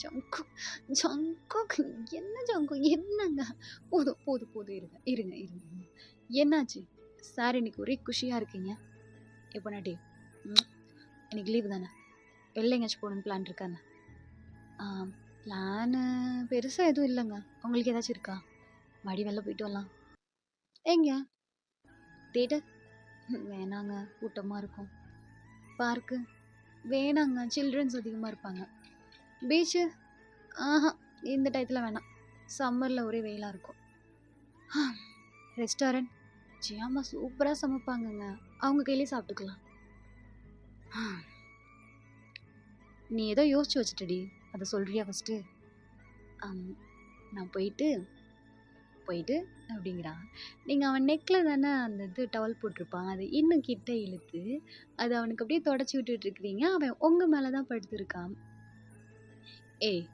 S1: ஜங்கு, ஜங்கு, என்ன ஜங்கு, என்னங்க? போதும் போதும் போதும், இருங்க இருங்க இருங்க. என்னாச்சு சார்? இன்னைக்கு ஒரே குஷியா இருக்கீங்க. எப்போ நாட்டி இன்னைக்கு லீவு தானே? வெளில எங்கேயாச்சும் போகணுன்னு பிளான் இருக்காங்க? பிளானு பெருசா எதுவும் இல்லைங்க. உங்களுக்கு ஏதாச்சும் இருக்கா? வாடி வெளில போயிட்டு வரலாம். எங்க? தியேட்டர்? வேணாங்க, கூட்டமா இருக்கும். பார்க்கு? வேணாங்க, சில்ட்ரன்ஸ் அதிகமா இருப்பாங்க. பீச்சு? ஆஹா, இந்த டயத்துல வேணாம். சம்மர்ல ஒரே வெயிலா இருக்கும். ரெஸ்டாரண்ட்? ஜியாமா சூப்பரா சமைப்பாங்கங்க. அவங்க கையிலேயே சாப்பிட்டுக்கலாம். நீ ஏதோ யோசிச்சு வச்சுட்டடி, அதை சொல்றியா ஃபர்ஸ்ட்? நான் போயிட்டு போயிட்டு அப்படிங்கிறான். நீங்கள் அவன் நெக்கில் தானே அந்த இது டவல் போட்டிருப்பான், அது இன்னும் கிட்ட இழுத்து அது அவனுக்கு அப்படியே தொடச்சி விட்டுட்டு இருக்கிறீங்க. அவன் உங்கள் மேலே தான் படுத்திருக்கான். ஏய்,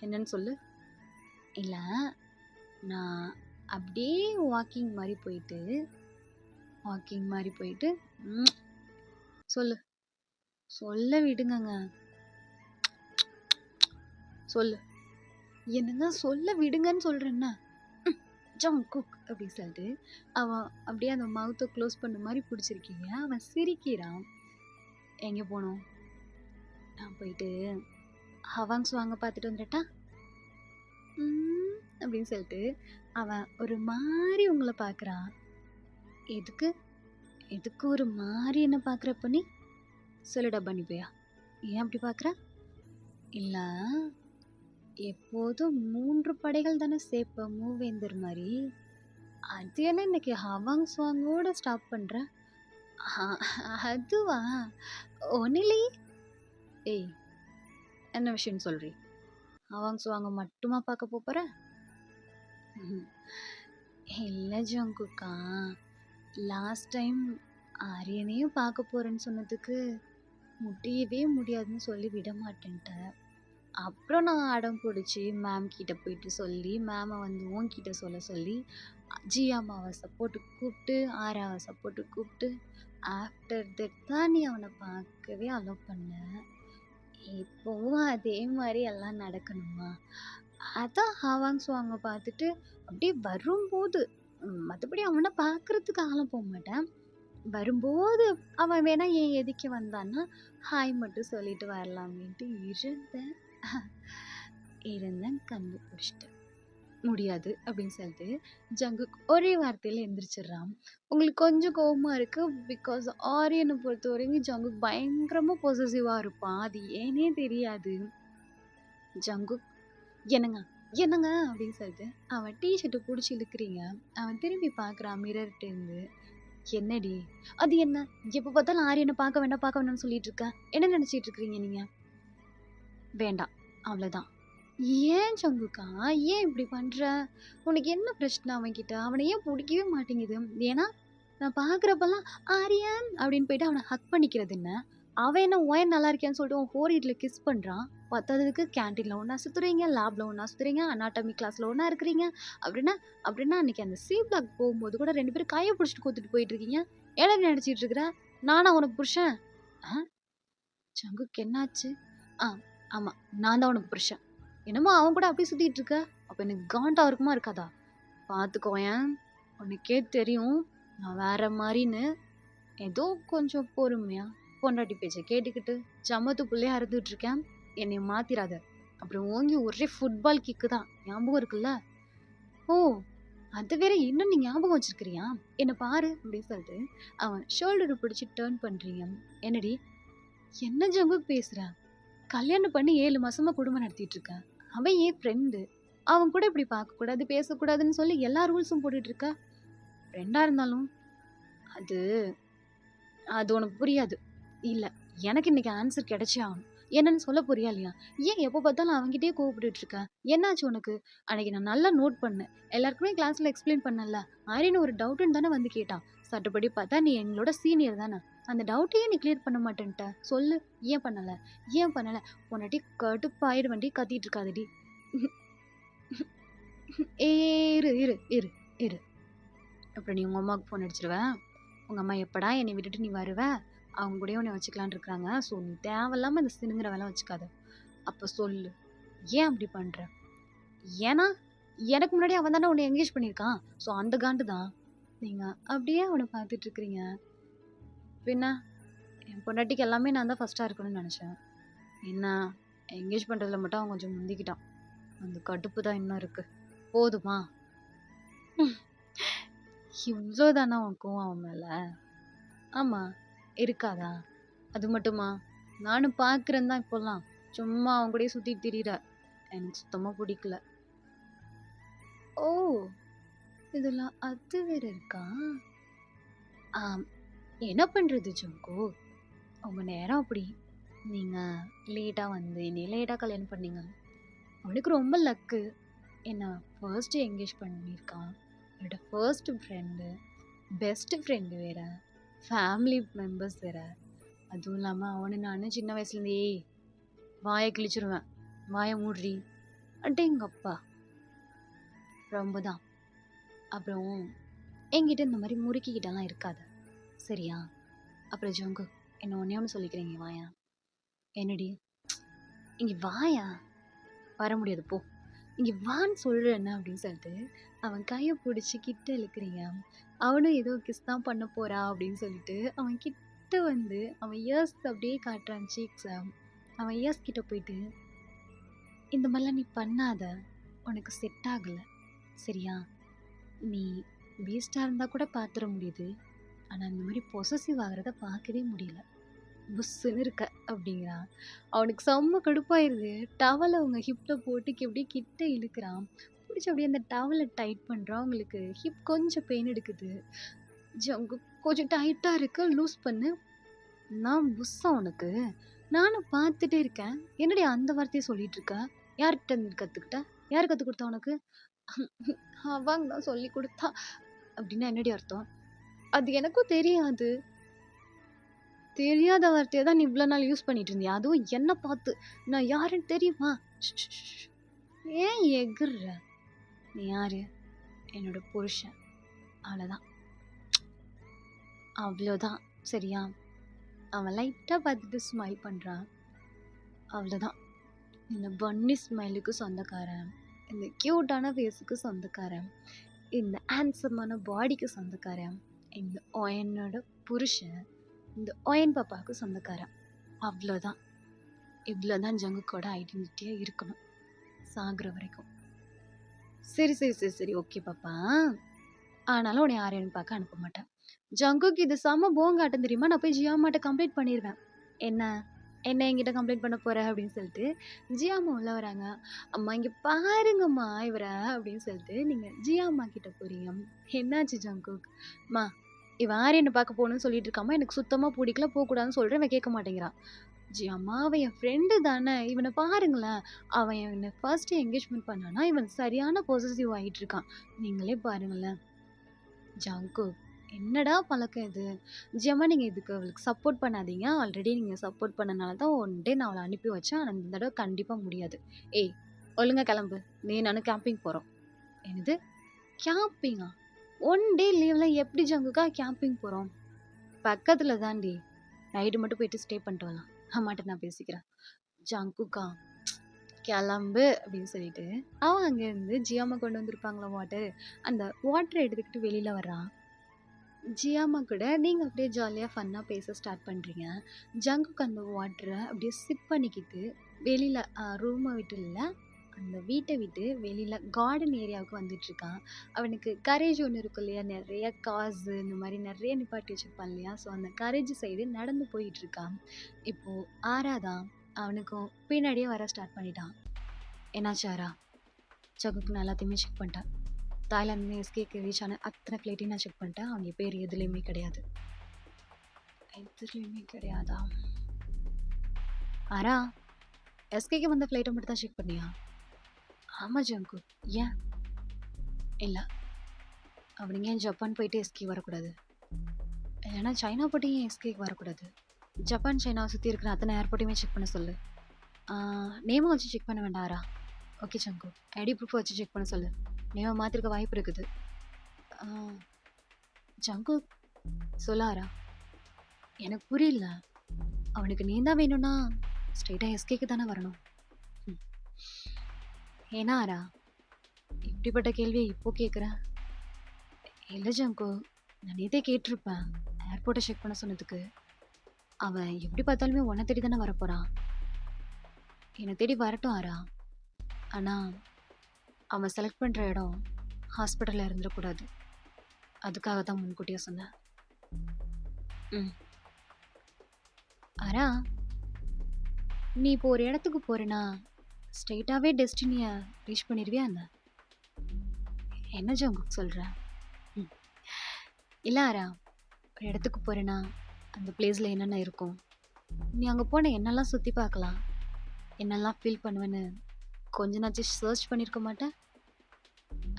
S1: என்னன்னு சொல்லு. இல்லை, நான் அப்படியே வாக்கிங் மாதிரி போயிட்டு சொல்லு. சொல்ல விடுங்கங்க. சொல்லு. என்னங்க சொல்ல விடுங்கன்னு சொல்றேன்னா? ஜங்குக் அப்படின்னு சொல்லிட்டு அவன் அப்படியே அந்த மவுத்தை க்ளோஸ் பண்ண மாதிரி பிடிச்சிருக்கீங்க. அவன் சிரிக்கிறான். எங்கே போனோம்? நான் போயிட்டு ஹவாங்ஸ் வாங்க பார்த்துட்டு வந்துட்டா அப்படின்னு சொல்லிட்டு அவன் ஒரு மாதிரி உங்களை பார்க்குறான். எதுக்கு எதுக்கு ஒரு மாதிரி என்ன பார்க்குறப்ப நீ சொல்லுடா பண்ணி போயா? ஏன் அப்படி பார்க்குற? இல்லை, எப்போதும் 3 படைகள் தானே சேர்ப்ப மூவேந்தர் மாதிரி. அது என்ன இன்னைக்கு ஹவாங்ஸ் வாங்கோட ஸ்டாப் பண்ற? அதுவா? ஒன்னிலே. ஏய், என்ன விஷயம்னு சொல்றீ? ஹவாங்ஸ் வாங்க மட்டுமா பார்க்க போற? இல்ல ஜங்குக்கா. லாஸ்ட் டைம் ஆரியனையும் பார்க்க போறேன்னு சொன்னதுக்கு முடியவே முடியாதுன்னு சொல்லி விட மாட்டேன்ட்ட. அப்புறம் நான் அடம் பிடிச்சி மேம் கிட்ட போயிட்டு சொல்லி மேமை வந்து உன்கிட்ட சொல்ல சொல்லி ஜியாமாவை சப்போர்ட்டுக்கு கூப்பிட்டு ஆராவை சப்போர்ட்டுக்கு கூப்பிட்டு ஆஃப்டர் தட் தான் நீ அவனை பார்க்கவே அலோவ் பண்ண. இப்போவும் அதே மாதிரி எல்லாம் நடக்கணுமா? அதான் ஹவாங் சுவாங்க பார்த்துட்டு அப்படியே வரும்போது மற்றபடி அவனை பார்க்கறதுக்கு ஆள போக மாட்டேன். வரும்போது அவன் வேணா என் எதுக்கு வந்தான்னா ஹாய் மட்டும் சொல்லிட்டு வரலாமேன்ட்டு இருந்தேன் கண்டுபிடிச்சிட்டேன். முடியாது அப்படின்னு சொல்லிட்டு ஜங்குக் ஒரே வார்த்தையில எந்திரிச்சிடுறான். உங்களுக்கு கொஞ்சம் கோவமா இருக்கு பிகாஸ் ஆரியனை பொறுத்த வரைக்கும் ஜங்குக் பயங்கரமா பொசசிவா இருப்பான். அது ஏனே தெரியாது. ஜங்குக் என்னங்க என்னங்க அப்படின்னு சொல்லிட்டு அவன் டிஷர்ட்டை பிடிச்சி இழுக்கிறீங்க. அவன் திரும்பி பார்க்குறான் மிரர்கிட்ட இருந்து. என்னடி அது என்ன எப்போ பார்த்தாலும் ஆரியனை பார்க்க வேண்டாம்னு சொல்லிட்டு இருக்க, என்ன நினைச்சிட்டு இருக்கிறீங்க நீங்க? வேண்டாம் அவ்வளோதான். ஏன் ஜங்குக்கா ஏன் இப்படி பண்ற? உனக்கு என்ன பிரச்சனை அவன்கிட்ட? அவனை ஏன் பிடிக்கவே மாட்டேங்குது? ஏன்னா நான் பார்க்குறப்பெல்லாம் ஆரியன் அப்படின்னு போயிட்டு அவனை ஹக் பண்ணிக்கிறது என்ன? அவன் என்ன ஒயன் நல்லா இருக்கியான்னு சொல்லிட்டு உன் ஃபோர்ஹெட்ல கிஸ் பண்ணுறான். பத்தாததுக்கு கேன்டீனில் ஒன்றா சுற்றுறீங்க, லேபில் ஒன்றா சுற்றுறீங்க, அனாட்டமி கிளாஸில் ஒன்றா இருக்கிறீங்க. அப்படின்னா அன்னைக்கு அந்த சி பிளாக் போகும்போது கூட 2 பேரும் கையை பிடிச்சிட்டு கூத்துட்டு போயிட்டு இருக்கீங்க. என்ன நினச்சிட்டு இருக்கிற? நானா உனக்கு புருஷன்? ஆ ஜங்குக்கு என்னாச்சு? ஆ ஆமாம், நான் தான் உனக்கு புருஷன். என்னமோ அவன் கூட அப்படியே சுற்றிட்டு இருக்க. அப்போ எனக்கு காண்டா இருக்குமா இருக்காதா? பார்த்துக்கோயேன், உனக்கே தெரியும் நான் வேற மாதிரின்னு. ஏதோ கொஞ்சம் பொறுமையா பொண்டாட்டி பேச்சை கேட்டுக்கிட்டு சமத்து பிள்ளையா இருந்துட்டு இருக்கேன். என்னை மாத்திராத. அப்புறம் ஓங்கி ஒரே ஃபுட்பால் கிக்கு தான், ஞாபகம் இருக்குல்ல? ஓ அது வேற இன்னும் நீ ஞாபகம் வச்சிருக்கிறியா? என்னை பாரு அப்படின்னு சொல்லிட்டு அவன் ஷோல்டரை பிடிச்சி டேர்ன் பண்றீங்க. என்னடி என்ன ஜங்கு பேசுற? கல்யாணம் பண்ணி 7 மாசமா குடும்பம் நடத்திட்டு இருக்கேன். அவன் ஏன் ஃப்ரெண்டு, அவன் கூட இப்படி பார்க்கக்கூடாது பேசக்கூடாதுன்னு சொல்லி எல்லா ரூல்ஸும் போட்டுட்டு இருக்க. ஃப்ரெண்டா இருந்தாலும் அது அது உனக்கு புரியாது. இல்ல எனக்கு இன்னைக்கு ஆன்சர் கிடைச்சே ஆகணும். என்னன்னு சொல்ல போறியா இல்லையா? ஏன் எப்போ பார்த்தாலும் அவன்கிட்டயே கோவப்பட்டுட்டு இருக்க? என்னாச்சு உனக்கு? அன்னைக்கு நான் நல்லா நோட் பண்ணேன். எல்லாருக்குமே கிளாஸ்ல எக்ஸ்பிளைன் பண்ணல. ஆரியன்னு ஒரு டவுட்டுன்னு தானே வந்து கேட்டான். சட்டப்படி பார்த்தா நீ எங்களோட சீனியர் தானே. அந்த டவுட்டையே நீ கிளியர் பண்ண மாட்டேன்ட்ட. சொல்லு ஏன் பண்ணல? ஏன் பண்ணல? பொன்னாட்டி கடுப்பாயிடுவண்டி, கத்திட்டு இருக்காதடி. ஏ இரு இரு இரு இரு அப்புறம் நீ உங்க அம்மாவுக்கு ஃபோன் அடிச்சிருவேன். உங்க அம்மா எப்படா என்னை விட்டுட்டு நீ வருவ, அவங்க கூடயே உன்னை வச்சுக்கலான்னு இருக்கிறாங்க. ஸோ நீ தேவையில்லாம இந்த சினுங்கிற வேலை வச்சுக்காத. அப்போ சொல்லு ஏன் அப்படி பண்ற? ஏன்னா எனக்கு முன்னாடி அவன் தானே உன்னை என்கேஜ் பண்ணியிருக்கான். ஸோ அந்த காண்டு தான். நீங்க அப்படியே அவனை பார்த்துட்டு இருக்கிறீங்க. பின்ன என் பொண்டாட்டிக்கு எல்லாமே நான் தான் ஃபர்ஸ்டா இருக்கணும்னு நினைச்சேன். என்ன என்கேஜ் பண்றதுல மட்டும் அவன் கொஞ்சம் முந்திக்கிட்டான். அந்த கடுப்பு தான் இன்னும் இருக்கு. போதுமா? இவ்வளோதானா உன் கோவம் அவன் மேல? ஆமா இருக்காதா? அது மட்டுமா? நானும் பார்க்குறேன் தான் இப்போல்லாம். சும்மா அவன் கூடயே சுற்றிட்டு திரியிற. எனக்கு சுத்தமாக பிடிக்கல. ஓ இதெல்லாம் அது வேற இருக்கா? ஆம், என்ன பண்ணுறது ஜங்கு? உங்கள் நேரம் அப்படி. நீங்கள் லேட்டாக வந்து என்னை லேட்டாக கல்யாணம் பண்ணீங்க. அவனுக்கு ரொம்ப லக்கு. என்னை ஃபர்ஸ்ட்டு என்கேஜ் பண்ணியிருக்கான். என்னோட ஃபர்ஸ்ட் ஃப்ரெண்டு, பெஸ்ட் ஃப்ரெண்டு வேற, ஃபேமிலி மெம்பர்ஸ் வேற. அதுவும் இல்லாமல் அவனை நான் சின்ன வயசுலேருந்தே வாயை கிழிச்சிருவேன். வாயை மூடுறி அட்டே எங்கள் அப்பா ரொம்ப தான். அப்புறம் என்கிட்ட இந்த மாதிரி முறுக்கிக்கிட்டலாம் இருக்காத சரியா? அப்புறம் ஜங்கு என்ன ஒன்றே ஒன்று சொல்லிக்கிறீங்க வாயா. என்னடி இங்கே வாயா? வர முடியாது போ, இங்கே வான்னு சொல்கிறேன்னு அப்படின்னு சொல்லிட்டு அவன் கையை பிடிச்சி கிட்ட இழுக்கிறீங்க. அவனும் ஏதோ கிஸ் தான் பண்ண போறா அப்படின்னு சொல்லிட்டு அவன் கிட்ட வந்து அவன் இயர்ஸ் அப்படியே காட்டுறான் சீக்ஸை. அவன் இயர்ஸ் கிட்ட போயிட்டு இந்த மாதிரிலாம் நீ பண்ணாத, உனக்கு செட் ஆகலை சரியா? நீ வேஸ்டாக இருந்தால் கூட பார்த்துட முடியுது, ஆனால் இந்த மாதிரி பொசசிவ் ஆகிறத பார்க்கவே முடியல. புஸ்ஸுன்னு இருக்க அப்படிங்கிறான். அவனுக்கு செம்ம கடுப்பாயிருது. டவலை அவங்க ஹிப்பில் போட்டு அப்படியே கிட்ட இழுக்கிறான். பிடிச்சி அப்படியே அந்த டவலை டைட் பண்ணுறான். அவங்களுக்கு ஹிப் கொஞ்சம் பெயின் எடுக்குது. ஜங்கு கொஞ்சம் டைட்டாக இருக்கு, லூஸ் பண்ணு. நான் புஸ்ஸா உனக்கு? நானும் பார்த்துட்டே இருக்கேன். என்னடி அந்த வார்த்தையை சொல்லிட்டு இருக்க? யார்கிட்ட இருந்து கற்றுக்கிட்ட? யார் கற்றுக் கொடுத்தா உனக்கு? அவங்க தான் சொல்லிக் குடுத்தா. அப்படின்னா என்னடி அர்த்தம்? அது எனக்கும் தெரியாது. தெரியாத வார்த்தைய தான் நீ இவ்ளோ நாள் யூஸ் பண்ணிட்டு இருந்தியா? அதுவும் என்ன பார்த்து. நான் யாருன்னு தெரியுமா? ஷ் ஷ் ஷ் ஷ். ஏன் எகுர்ற? நீ யாரு? என்னோட புருஷன். அவ்வளோதான். அவ்வளோதான். சரியா? அவன் லைட்டா பார்த்துட்டு ஸ்மைல் பண்றான். அவ்வளோதான். இந்த பன்னி ஸ்மைலுக்கு சொந்தக்காரன். இந்த கியூட்டான ஃபேஸுக்கு சொந்தக்காரன். இந்த ஹேண்ட்ஸமான பாடிக்கு சொந்தக்காரன். இந்த என்னோட புருஷன். இந்த ஒயன் பாப்பாவுக்கு சொந்தக்காரன். அவ்வளோதான். இவ்வளோதான் ஜங்குக்கோட ஐடென்டிட்டியா இருக்கணும். சாகுற வரைக்கும். சரி சரி சரி சரி ஓகே பாப்பா. ஆனாலும் உன்னை யாரையும் பார்க்க அனுப்ப மாட்டேன். ஜங்குக்கு இது செம போங்காட்டம் தெரியுமா? நான் போய் ஜியாமாட்ட கம்ப்ளைண்ட் பண்ணிருவேன். என்ன என்ன என்கிட்ட கம்ப்ளைண்ட் பண்ண போற அப்படின்னு சொல்லிட்டு ஜியாமா உள்ள வராங்க. அம்மா இங்க பாருங்கம்மா இவர அப்படின்னு சொல்லிட்டு நீங்க ஜியாமா கிட்ட போறீங்க. என்னாச்சு ஜங்குக்? மா இவன் ஆரியனை பார்க்க போகணும்னு சொல்லிட்டு இருக்காமா, எனக்கு சுத்தமா பிடிக்கல, போகக்கூடாதுன்னு சொல்றேன், இவன் கேட்க மாட்டேங்கிறான். அம்மா அவன் என் ஃப்ரெண்டு தானே, இவனை பாருங்களேன், அவன் என்னை ஃபர்ஸ்ட் என்கேஜ்மெண்ட் பண்ணானா இவன் சரியான பொசசிவ் ஆகிட்டு இருக்கான். நீங்களே பாருங்களேன். ஜங்கு என்னடா பழக்கம் இது? நிஜமா நீங்க இதுக்கு அவளுக்கு சப்போர்ட் பண்ணாதீங்க. ஆல்ரெடி நீங்க சப்போர்ட் பண்ணனால தான் ஒன் டே நான் அவளை அனுப்பி வச்சேன். ஆனால் இந்த தடவை கண்டிப்பா முடியாது. ஏய் ஒழுங்கா கிளம்பு, நீ நானும் கேம்பிங் போறோம். என்னது கேம்பிங்கா? ஒன் டே லீவ்ல எப்படி ஜங்குக்கா கேம்பிங் போறோம்? பக்கத்துல தாண்டி, நைட்டு மட்டும் போயிட்டு ஸ்டே பண்ணிட்டு வரலாம். அம்மாட்ட நான் பேசிக்கிறேன். ஜங்குக்கா கிளம்பு அப்படின்னு சொல்லிட்டு அவன் அங்கேருந்து ஜியாமா கொண்டு வந்திருப்பாங்களா வாட்டர், அந்த வாட்டரை எடுத்துக்கிட்டு வெளியில வர்றான். ஜியாமா கூட நீங்கள் அப்படியே ஜாலியாக ஃபன்னாக பேச ஸ்டார்ட் பண்ணுறீங்க. ஜங்குக்கு அந்த வாட்டரை அப்படியே சிப் பண்ணிக்கிட்டு வெளியில் ரூமை விட்டு இல்லை, அந்த வீட்டை விட்டு வெளியில் கார்டன் ஏரியாவுக்கு வந்துட்டுருக்கான். அவனுக்கு கரேஜ் ஒன்று இருக்கும் இல்லையா, நிறைய காசு இந்த மாதிரி நிறைய நிப்பாட்டி வச்சுருப்பான் இல்லையா, ஸோ அந்த கரேஜ் சைடு நடந்து போயிட்டுருக்கான். இப்போது ஆராதான் அவனுக்கும் பின்னாடியே வர ஸ்டார்ட் பண்ணிட்டான். என்னாச்சு ஆரா? ஜங்குக்கு நான் எல்லாத்தையுமே செக் பண்ணிட்டேன். தாய்லாந்து எஸ்கேக்கு ரீச் ஆன அத்தனை ஃப்ளைட்டையும் நான் செக் பண்ணிட்டேன். அவங்க பேர் எதுலேயுமே கிடையாது. எதுலேயுமே கிடையாதா? ஆரா எஸ்கேக்கு வந்த ஃப்ளைட்டை மட்டும் தான் செக் பண்ணியா? ஆமாம் ஜங்கு. ஏன்? இல்லை அப்படிங்க ஏன் ஜப்பான் போயிட்டு எஸ்கே வரக்கூடாது? இல்லைன்னா சைனா போட்டு ஏன் எஸ்கேக்கு வரக்கூடாது? ஜப்பான் சைனாவை சுற்றி இருக்கிற அத்தனை ஏர்போர்ட்டையுமே செக் பண்ண சொல்லு. நேமை வச்சு செக் பண்ண வேண்டாம் ஆரா. ஓகே ஜங்கு, ஐடி ப்ரூஃப் வச்சு செக் பண்ண சொல்லு. நேமை மாற்றிருக்க வாய்ப்பு இருக்குது. ஜங்கு சொல்லாரா, எனக்கு புரியல. அவனுக்கு நீ தான் வேணும்னா ஸ்ட்ரெயிட்டாக எஸ்கேக்கு தானே வரணும். ஏன்னா ஆரா இப்படிப்பட்ட கேள்வியை இப்போ கேட்குறேன்? இல்லை ஜங்கு, நான் நேற்றே கேட்டிருப்பேன் ஏர்போர்ட்டை செக் பண்ண சொன்னதுக்கு. அவன் எப்படி பார்த்தாலுமே உன்னை தேடி தானே வரப்போகிறான். என்னை தேடி வரட்டும் ஆரா, ஆனால் அவன் செலக்ட் பண்ணுற இடம் ஹாஸ்பிட்டலில் இருந்துடக்கூடாது. அதுக்காக தான் முன்கூட்டியே சொன்னேன். ஆரா நீ இப்போ ஒரு இடத்துக்கு போறேன்னா ஸ்ட்ரெயிட்டாகவே டெஸ்டினியை ரீச் பண்ணிடுவியா என்ன? என்ன ஜங்குக்கு சொல்கிற? இல்லை ஆரா, ஒரு இடத்துக்கு போகிறேன்னா அந்த பிளேஸில் என்னென்ன இருக்கும், நீ அங்கே போன என்னெல்லாம் சுற்றி பார்க்கலாம், என்னெல்லாம் ஃபீல் பண்ணுவேன்னு கொஞ்ச நாச்சும் சர்ச் பண்ணியிருக்க மாட்டேன்?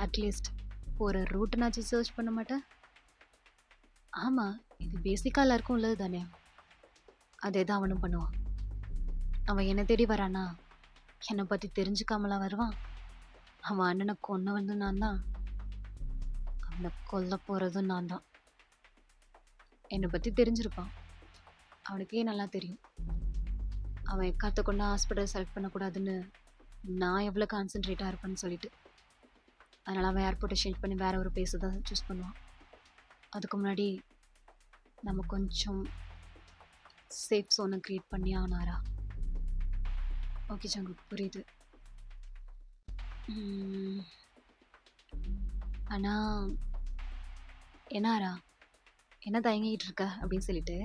S1: அட்லீஸ்ட் போகிற ரூட்டுனாச்சும் சர்ச் பண்ண மாட்டேன்? ஆமாம், இது பேசிக்காக எல்லாருக்கும் உள்ளது தானே. அதே தான் அவனும் பண்ணுவான். அவன் என்னை தேடி வரானா என்னை பற்றி தெரிஞ்சுக்காமலாம் வருவான். அவன் அண்ணனை கொன்னவனும் நான் தான், அவனை கொல்ல போகிறதும் நான் தான். என்னை பற்றி தெரிஞ்சிருப்பான். அவனுக்கே நல்லா தெரியும் அவன் எக்காத்த கொண்டு ஹாஸ்பிட்டல் செலக்ட் பண்ணக்கூடாதுன்னு நான் எவ்வளோ கான்சென்ட்ரேட்டாக இருப்பேன்னு சொல்லிட்டு. அதனால் அவன் ஏர்போர்ட்டை ஷேட் பண்ணி வேற ஒரு பிளேஸை தான் சூஸ் பண்ணுவான். அதுக்கு முன்னாடி நம்ம கொஞ்சம் சேஃப் ஜோனை க்ரியேட் பண்ணி ஆனாரா. ஓகே ஜங்கு, புரியுது. ஆனால் என்னாரா என்ன தயங்கிட்டு இருக்க அப்படின்னு சொல்லிட்டு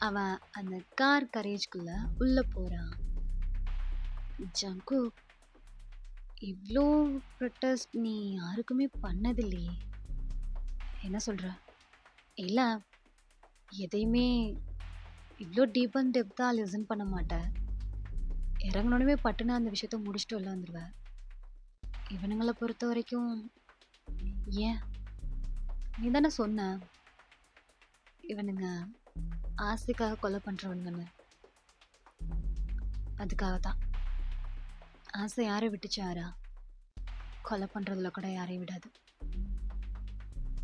S1: அவன் அந்த கார் கரேஜ்குள்ளே உள்ளே போகிறான். ஜங்கு இவ்வளோ ப்ரொட்டஸ்ட் நீ யாருக்குமே பண்ணதில்லையே, என்ன சொல்கிற? இல்லை, எதையுமே இவ்வளோ டீப் அண்ட் டெப்த்தாக லிசன் பண்ண மாட்டேன். இறங்கினோடனே பட்டுன்னு அந்த விஷயத்த முடிச்சுட்டு உள்ள வந்துடுவேன். இவனுங்களை பொறுத்த வரைக்கும் ஏன்? நீ தானே சொன்ன இவனுங்க ஆசைக்காக கொலை பண்றவனுங்கன்னு. அதுக்காக தான். ஆசை யாரை விட்டுச்சு ஆரா? கொலை பண்றதுல கூட யாரையும் விடாது.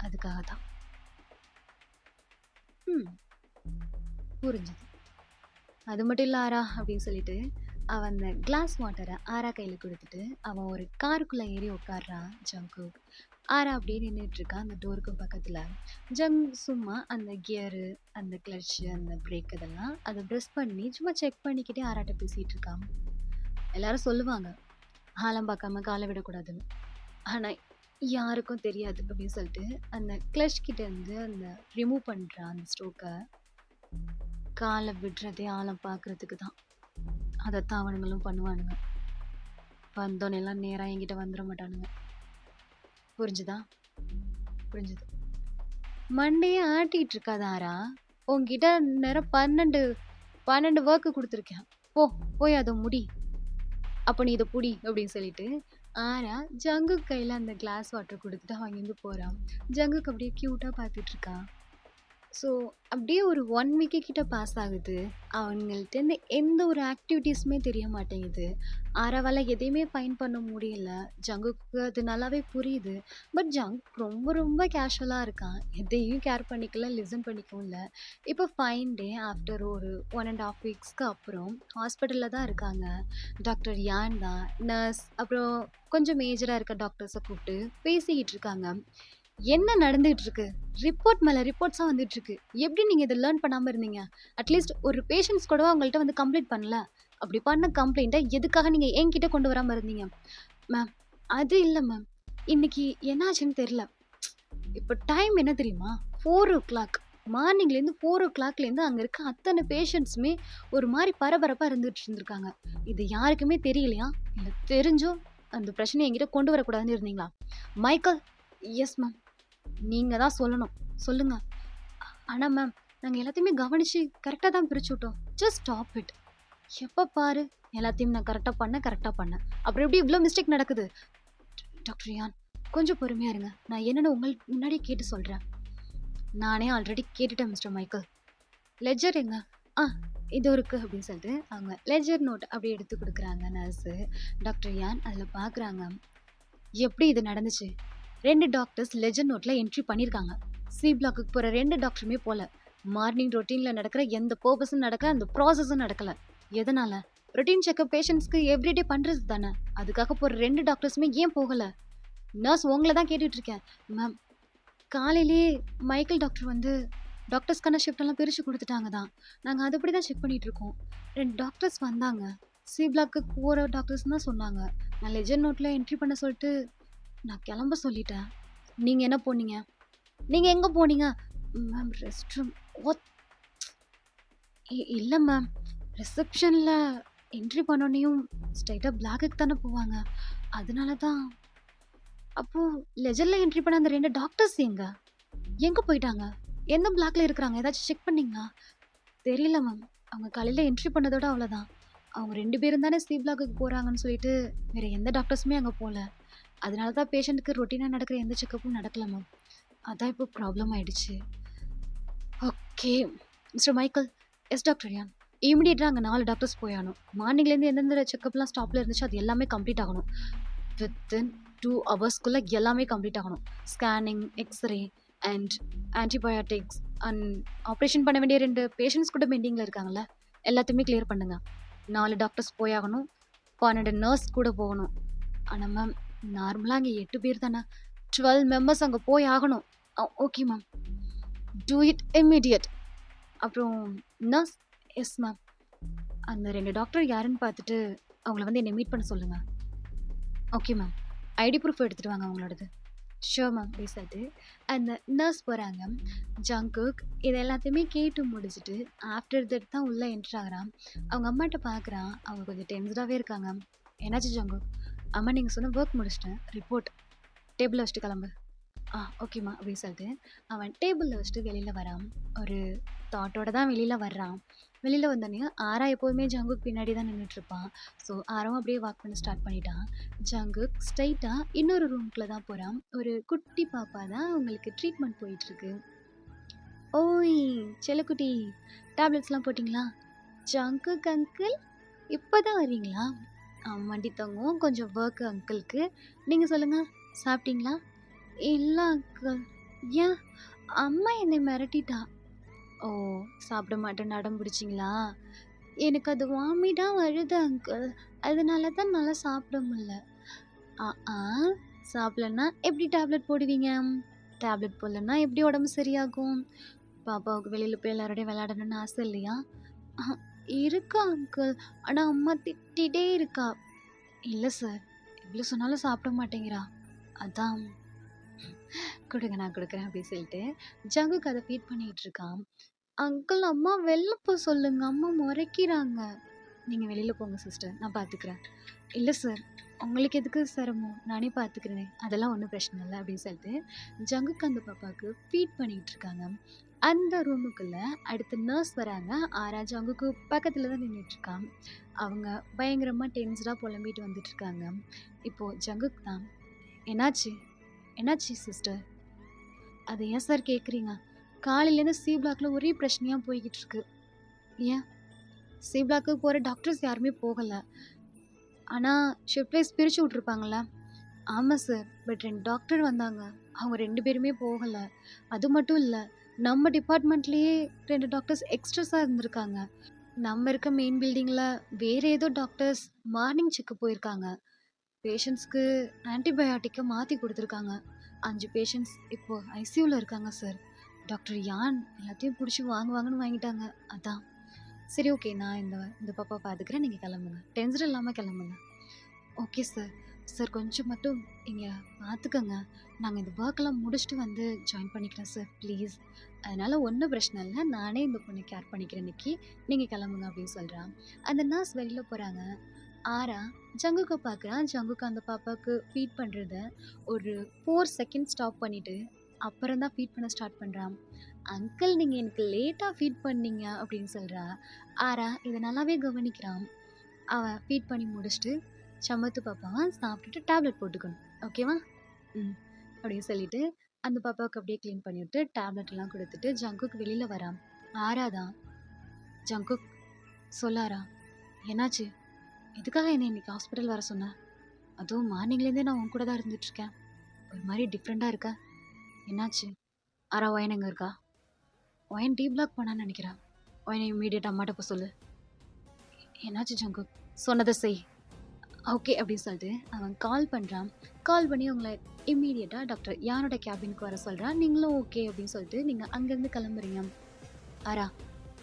S1: அதுக்காக தான். ம் புரிஞ்சுது. அது மட்டும் இல்ல ஆரா அப்படின்னு சொல்லிட்டு அவன் அந்த கிளாஸ் வாட்டரை ஆரா கையில கொடுத்துட்டு அவன் ஒரு காருக்குள்ள ஏறி உட்கார்றான் ஜங்குக். ஆரா அப்படியே நின்றுட்டு இருக்கான் அந்த டோருக்கு பக்கத்துல. ஜங் சும்மா அந்த கியரு, அந்த கிளட்ச், அந்த பிரேக் இதெல்லாம் அதை ப்ரெஸ் பண்ணி சும்மா செக் பண்ணிக்கிட்டே ஆராட்ட பேசிட்டு இருக்கான். எல்லாரும் சொல்லுவாங்க ஆழம் பார்க்காம காலை விடக்கூடாதுன்னு. ஆனா யாருக்கும் தெரியாது அப்படின்னு சொல்லிட்டு அந்த கிளட்ச் கிட்ட இருந்து அந்த ரிமூவ் பண்றான் அந்த ஸ்ட்ரோக்கை. காலை விடுறதே ஆழம் பார்க்கறதுக்கு தான். அதைத்தான் அவனுங்களும் பண்ணுவானுங்க. வந்தோன்னே எல்லாம் நேரா என்கிட்ட வந்துட மாட்டானுங்க. புரிஞ்சுதா? புரிஞ்சுது. மண்டையே ஆட்டிட்டு இருக்காத ஆரா. உன்கிட்ட நேரம் 12 ஒர்க்கு கொடுத்துருக்கேன். போய் அதை முடி. அப்ப நீ இதை புடி அப்படின்னு சொல்லிட்டு ஆரா ஜங்கு கையில அந்த கிளாஸ் வாட்டர் கொடுத்துட்டு அவன் இருந்து போறான். ஜங்குக்கு அப்படியே கியூட்டா பார்த்துட்டு இருக்கான். ஸோ அப்படியே ஒரு 1 வீக்கு கிட்ட பாஸ் ஆகுது. அவங்கள்ட்டேருந்து எந்த ஒரு ஆக்டிவிட்டீஸுமே தெரிய மாட்டேங்குது. ஆராவால் எதையுமே ஃபைண்ட் பண்ண முடியல. ஜங்குக்கு அது நல்லாவே புரியுது. பட் ஜங்க் ரொம்ப ரொம்ப கேஷுவலாக இருக்கான். எதையும் கேர் பண்ணிக்கல, லிசன் பண்ணிக்கவும் இல்லை. இப்போ ஃபைன் டே ஆஃப்டர் ஒரு 1.5 வீக்ஸ்க்கு அப்புறம் ஹாஸ்பிட்டலில் தான் இருக்காங்க. டாக்டர் யான் தான் நர்ஸ் அப்புறம் கொஞ்சம் மேஜராக இருக்க டாக்டர்ஸை கூப்பிட்டு பேசிக்கிட்டு இருக்காங்க. என்ன நடந்துகிட்டு இருக்கு? ரிப்போர்ட் மேல ரிப்போர்ட்ஸா வந்துட்டு இருக்கு. எப்படி நீங்க இதை லேர்ன் பண்ணாம இருந்தீங்க? அட்லீஸ்ட் ஒரு பேஷண்ட்ஸ் கூட உங்கள்கிட்ட வந்து கம்ப்ளைண்ட் பண்ணல. அப்படி பண்ண கம்ப்ளைண்ட்டை எதுக்காக நீங்க என்கிட்ட கொண்டு வராம இருந்தீங்க? மேம் அது இல்லை மேம். இன்னைக்கு என்னாச்சுன்னு தெரியல. இப்போ டைம் என்ன தெரியுமா? 4 o'clock. மார்னிங்லேருந்து 4 o'clockலேருந்து அங்கே இருக்க அத்தனை பேஷண்ட்ஸுமே ஒரு மாதிரி பரபரப்பாக இருந்துட்டு இருந்திருக்காங்க. இது யாருக்குமே தெரியலையா? இல்லை தெரிஞ்சும் அந்த பிரச்சனையை என்கிட்ட கொண்டு வரக்கூடாதுன்னு இருந்தீங்களா? மைக்கேல். Yes ma'am. நீங்கள் தான் சொல்லணும். சொல்லுங்க. ஆனால் மேம் நாங்கள் எல்லாத்தையுமே கவனித்து கரெக்டாக தான் பிரித்து விட்டோம். Just stop it. எப்போ பாரு எல்லாத்தையும் நான் கரெக்டாக பண்ணேன். அப்புறம் எப்படி இவ்வளோ மிஸ்டேக் நடக்குது? டாக்டர் யான் கொஞ்சம் பொறுமையாக இருங்க. நான் என்னென்னு உங்களுக்கு முன்னாடியே கேட்டு சொல்கிறேன். நானே ஆல்ரெடி கேட்டுட்டேன் மிஸ்டர் மைக்கேல். லெஜர் எங்க? இது இருக்குது அப்படின்னு சொல்லிட்டு அவங்க லெஜர் நோட் அப்படியே எடுத்து கொடுக்குறாங்க நர்ஸு. டாக்டர் யான் அதில் பார்க்குறாங்க. எப்படி இது நடந்துச்சு? 2 டாக்டர்ஸ் லெஜர் நோட்டில் என்ட்ரி பண்ணியிருக்காங்க. சி பிளாக்குக்கு போகிற 2 டாக்டருமே போகல. மார்னிங் ரொட்டீனில் நடக்கிற எந்த பர்பஸும் நடக்கல, அந்த ப்ராசஸும் நடக்கலை. எதனால்? ரொட்டீன் செக்அப் பேஷண்ட்ஸ்க்கு எவ்ரிடே பண்ணுறது தானே. அதுக்காக போகிற 2 டாக்டர்ஸுமே ஏன் போகலை? நர்ஸ் உங்களை தான் கேட்டுட்ருக்கேன். மேம் காலையிலேயே மைக்கேல் டாக்டர் வந்து டாக்டர்ஸ்க்கான ஷிஃப்டெல்லாம் பிரித்து கொடுத்துட்டாங்க தான். நாங்கள் அதுபடி தான் செக் பண்ணிகிட்ருக்கோம். 2 டாக்டர்ஸ் வந்தாங்க. சி பிளாக்குக்கு போகிற டாக்டர்ஸ் தான் சொன்னாங்க. நான் லெஜர் நோட்டில் என்ட்ரி பண்ண சொல்லிட்டு நான் கிளம்ப சொல்லிட்டேன். நீங்கள் என்ன போனீங்க? நீங்கள் எங்கே போனீங்க? Ma'am rest room. இல்லை மேம். ரிசப்ஷனில் என்ட்ரி பண்ணோன்னையும் ஸ்ட்ரைட்டாக பிளாக்குக்கு தானே போவாங்க. அதனால தான். அப்போது லெஜரில் என்ட்ரி பண்ண அந்த 2 டாக்டர்ஸ் எங்கே போயிட்டாங்க? எந்த பிளாக்ல இருக்கிறாங்க? ஏதாச்சும் செக் பண்ணிங்களா? தெரியல மேம். அவங்க காலையில் என்ட்ரி பண்ணதோட அவ்வளோதான். அவங்க 2 பேரும் தானே சி பிளாக்குக்கு போகிறாங்கன்னு சொல்லிட்டு வேறு எந்த டாக்டர்ஸுமே அங்கே போகல. அதனால தான் பேஷண்ட்டுக்கு ரொட்டீனாக நடக்கிற எந்த செக்கப்பும் நடக்கல மேம். அதான் இப்போ ப்ராப்ளம் ஆயிடுச்சு. Okay mister Michael. Yes doctor யான். இமீடியட்டாக அங்கே 4 டாக்டர்ஸ் போயாகணும். மார்னிங்லேருந்து எந்தெந்த செக்கப்லாம் ஸ்டாப்பில் இருந்துச்சு அது எல்லாமே கம்ப்ளீட் ஆகணும். வித்தின் 2 ஹவர்ஸ்க்குள்ளே எல்லாமே கம்ப்ளீட் ஆகணும். Scanning, x-ray and antibiotics and operation பண்ண வேண்டிய 2 பேஷண்ட்ஸ் கூட பெண்டிங்கில் இருக்காங்கல்ல, எல்லாத்தையுமே கிளியர் பண்ணுங்கள். 4 டாக்டர்ஸ் போயாகணும். 12 நர்ஸ் கூட போகணும். ஆனால் மேம் நார்மலாக அங்கே 8 பேர் தானே. 12 மெம்பர்ஸ் அங்கே போய் ஆகணும். Okay ma'am. Do it immediate. அப்புறம் நர்ஸ். Yes ma'am. அந்த 2 டாக்டர் யாருன்னு பார்த்துட்டு அவங்கள வந்து என்னை மீட் பண்ண சொல்லுங்கள். Okay ma'am. ஐடி ப்ரூஃப் எடுத்துகிட்டு வாங்க அவங்களோடது. ஷோர் மேம் அப்படி சொல்லிட்டு அந்த நர்ஸ் போகிறாங்க. ஜங்குக் இது எல்லாத்தையுமே கேட்டு முடிச்சுட்டு ஆஃப்டர் தட் தான் உள்ளே என்ட்ரு ஆகிறான். அவங்க அம்மாட்ட பார்க்குறான். அவங்க கொஞ்சம் டென்ஸ்டாகவே இருக்காங்க. என்னாச்சு ஜங்குக்? அம்மா நீங்கள் சொன்ன ஒர்க் முடிச்சிட்டேன். ரிப்போர்ட் டேபிளில் வச்சுட்டு கிளம்பு. ஓகேம்மா அப்படின்னு சொல்லிட்டு அவன் டேபிளில் வச்சுட்டு வெளியில் வரான். ஒரு தாட்டோட தான் வெளியில் வர்றான். வெளியில் வந்தோடனே ஆரா எப்போதுமே ஜங்குக் பின்னாடி தான் நின்றுட்டு இருப்பான். ஸோ ஆராவும் அப்படியே வாக் பண்ண ஸ்டார்ட் பண்ணிட்டான். ஜங்குக் ஸ்ட்ரைட்டாக இன்னொரு ரூம்குள்ளே தான் போகிறான். ஒரு குட்டி பாப்பா தான் அவங்களுக்கு ட்ரீட்மெண்ட் போயிட்டுருக்கு. ஓய் செல்லக்குட்டி, டேப்லெட்ஸ்லாம் போட்டிங்களா? ஜங்குக் அங்கிள் இப்போ தான் வரீங்களா? ஆமாண்டி தங்கம், கொஞ்சம் ஒர்க்கு அங்கிளுக்கு. நீங்கள் சொல்லுங்கள், சாப்பிட்டீங்களா? இல்ல அங்கிள். ஏன்? அம்மா என்னை மிரட்டிட்டா. ஓ, சாப்பிட மாட்டேன்னு அடம் பிடிச்சிங்களா? எனக்கு அது வாமிட்டா வருது அங்கிள். அதனால தான் நல்லா சாப்பிட முடியல. ஆ சாப்பிடலன்னா எப்படி டேப்லெட் போடுவீங்க? டேப்லெட் போடலன்னா எப்படி உடம்பு சரியாகும்? பாப்பாவுக்கு வெளியில் போய் எல்லாரோடையும் விளையாடணும்னு ஆசை இல்லையா? அஹ், இருக்கா அங்கிள். ஆனால் அம்மா திட்டிகிட்டே இருக்கா. இல்லை சார், எவ்வளோ சொன்னாலும் சாப்பிட மாட்டேங்கிறா. அதான் கொடுங்க, நான் கொடுக்குறேன் அப்படின்னு சொல்லிட்டு ஜங்குக்கு அதை ஃபீட் பண்ணிட்டு இருக்கான். அங்கிள், அம்மா வெளில போ சொல்லுங்க, அம்மா முறைக்கிறாங்க. நீங்கள் வெளியில் போங்க சிஸ்டர், நான் பார்த்துக்கிறேன். இல்லை சார், உங்களுக்கு எதுக்கு சிரமம், நானே பார்த்துக்கிறேனே, அதெல்லாம் ஒன்றும் பிரச்சனை இல்லை அப்படின்னு சொல்லிட்டு ஜங்குக்கு அந்த பாப்பாவுக்கு ஃபீட் பண்ணிட்டு இருக்காங்க. அந்த ரூமுக்குள்ள அடுத்து நர்ஸ் வராங்க. ஆரா ஜங்குக்கு பக்கத்தில் தான் நின்றுட்டு இருக்கான். அவங்க பயங்கரமாக டென்ஸ்டாக புலம்பிட்டு வந்துட்டு இருக்காங்க. இப்போது ஜங்குக் தான், என்னாச்சு என்னாச்சு சிஸ்டர்? அதை ஏன் சார் கேட்குறீங்க? காலையிலேருந்து சி பிளாக்ல ஒரே பிரச்சனையாக போய்கிட்டு இருக்கு. ஏன்? சி பிளாக்கு போகிற டாக்டர்ஸ் யாருமே போகலை. ஆனால் ஷிஃப்ட் வைஸ் பிரித்து விட்ருப்பாங்களே. ஆமாம் சார், பட் 2 டாக்டர் வந்தாங்க. அவங்க 2 பேருமே போகலை. அது மட்டும் இல்லை, நம்ம டிபார்ட்மெண்ட்லேயே 2 டாக்டர்ஸ் எக்ஸ்ட்ரஸாக இருந்திருக்காங்க. நம்ம இருக்க மெயின் பில்டிங்கில் வேறு ஏதோ டாக்டர்ஸ் மார்னிங் செக்கப் போயிருக்காங்க. பேஷண்ட்ஸ்க்கு ஆன்டிபயோட்டிக்கை மாற்றி கொடுத்துருக்காங்க. 5 பேஷண்ட்ஸ் இப்போது ஐசியூவில் இருக்காங்க சார். டாக்டர் யான் எல்லாத்தையும் பிடிச்சி வாங்குவாங்கன்னு வாங்கிட்டாங்க. அதான். சரி, ஓகே, நான் இந்த பாப்பா பார்த்துக்கிறேன், நீங்கள் கிளம்புங்க, டென்ஷன் இல்லாமல் கிளம்புங்க. Okay sir. சார், கொஞ்சம் மட்டும் இங்கே பார்த்துக்கங்க. நாங்கள் இந்த ஒர்க்கெல்லாம் முடிச்சுட்டு வந்து ஜாயின் பண்ணிக்கிறேன் சார், ப்ளீஸ். அதனால் ஒன்றும் பிரச்சனை இல்லை, நானே இந்த பொண்ணை கேர் பண்ணிக்கிறேன் இன்னைக்கு, நீங்கள் கிளம்புங்க அப்படின்னு சொல்கிறான். அந்த நர்ஸ் வெளியில் போகிறாங்க. ஆரா ஜங்குக்கு பார்க்குறான். ஜங்குக்கு அந்த பாப்பாவுக்கு ஃபீட் பண்ணுறத ஒரு 4 செகண்ட் ஸ்டாப் பண்ணிவிட்டு அப்புறம் தான் ஃபீட் பண்ண ஸ்டார்ட் பண்ணுறான். அங்கிள், நீங்கள் எனக்கு லேட்டாக ஃபீட் பண்ணீங்க அப்படின்னு சொல்கிறா. ஆரா இதை நல்லாவே கவனிக்கிறான். அவன் ஃபீட் பண்ணி முடிச்சுட்டு, சமத்து பாப்பாவை சாப்பிட்டுட்டு டேப்லெட் போட்டுக்கணும், ஓகேவா? அப்படின்னு சொல்லிட்டு அந்த பாப்பாவுக்கு அப்படியே க்ளீன் பண்ணிவிட்டு டேப்லெட் எல்லாம் கொடுத்துட்டு ஜங்குக்கு வெளியில் வரான். ஆரா தான், ஜங்குக் சொல்லாரா, என்னாச்சு? எதுக்காக என்னை இன்னைக்கு ஹாஸ்பிட்டல் வர சொன்னேன்? அதுவும் மார்னிங்லேருந்தே நான் உன் கூட தான் இருந்துகிட்ருக்கேன். ஒரு மாதிரி டிஃப்ரெண்ட்டாக இருக்கா, என்னாச்சு? ஆரா, ஒயன் எங்கே இருக்கா? ஒயன் டீ பிளாக் பண்ணான்னு நினைக்கிறேன். ஒயனை இம்மீடியட்டாக அம்மாட்ட போய் சொல்லு. என்னாச்சு ஜங்குக்? சொன்னதை செய். ஓகே அப்படின்னு சொல்லிட்டு அவன் கால் பண்ணுறான். கால் பண்ணி உங்களை இம்மீடியட்டாக டாக்டர் யானோட கேபினுக்கு வர சொல்கிறான். நீங்களும் ஓகே அப்படின்னு சொல்லிட்டு நீங்கள் அங்கேருந்து கிளம்புறீங்க. ஆரா,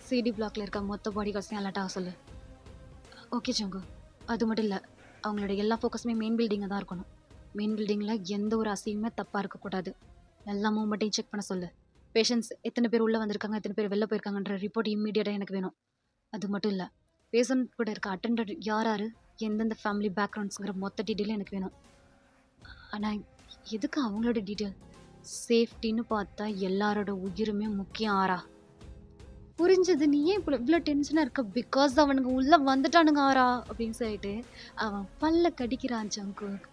S1: சிடி பிளாக்ல இருக்க மொத்த பாடி கார்ட்ஸையும் அலர்ட்டாக சொல்லு. ஓகே ஜங்கு. அது மட்டும் இல்லை, அவங்களோட எல்லா ஃபோக்கஸுமே மெயின் பில்டிங்கில் தான் இருக்கணும். மெயின் பில்டிங்கில் எந்த ஒரு அசையுமே தப்பாக இருக்கக்கூடாது. எல்லா மூமெண்ட்டையும் செக் பண்ண சொல்லு. பேஷண்ட்ஸ் எத்தனை பேர் உள்ளே வந்திருக்காங்க, எத்தனை பேர் வெளில போயிருக்காங்கன்ற ரிப்போர்ட் இம்மீடியட்டாக எனக்கு வேணும். அது மட்டும் இல்லை, பேஷண்ட் கூட இருக்க அட்டெண்டர் யார் யார், எந்தெந்த ஃபேமிலி பேக்ரவுண்ட்ஸுங்கிற மொத்த டீட்டெயிலும் எனக்கு வேணும். ஆனால் எதுக்கு அவங்களோட டீட்டெயில்? சேஃப்டின்னு பார்த்தா எல்லாரோட உயிருமே முக்கியம். ஆரா, புரிஞ்சது. நீ ஏன் இவ்வளோ டென்ஷனாக இருக்க? பிகாஸ் அவனுங்க உள்ளே வந்துட்டானுங்க ஆரா அப்படின்னு சொல்லிட்டு அவன் பல்ல கடிக்கிறான் ஜங்குக்.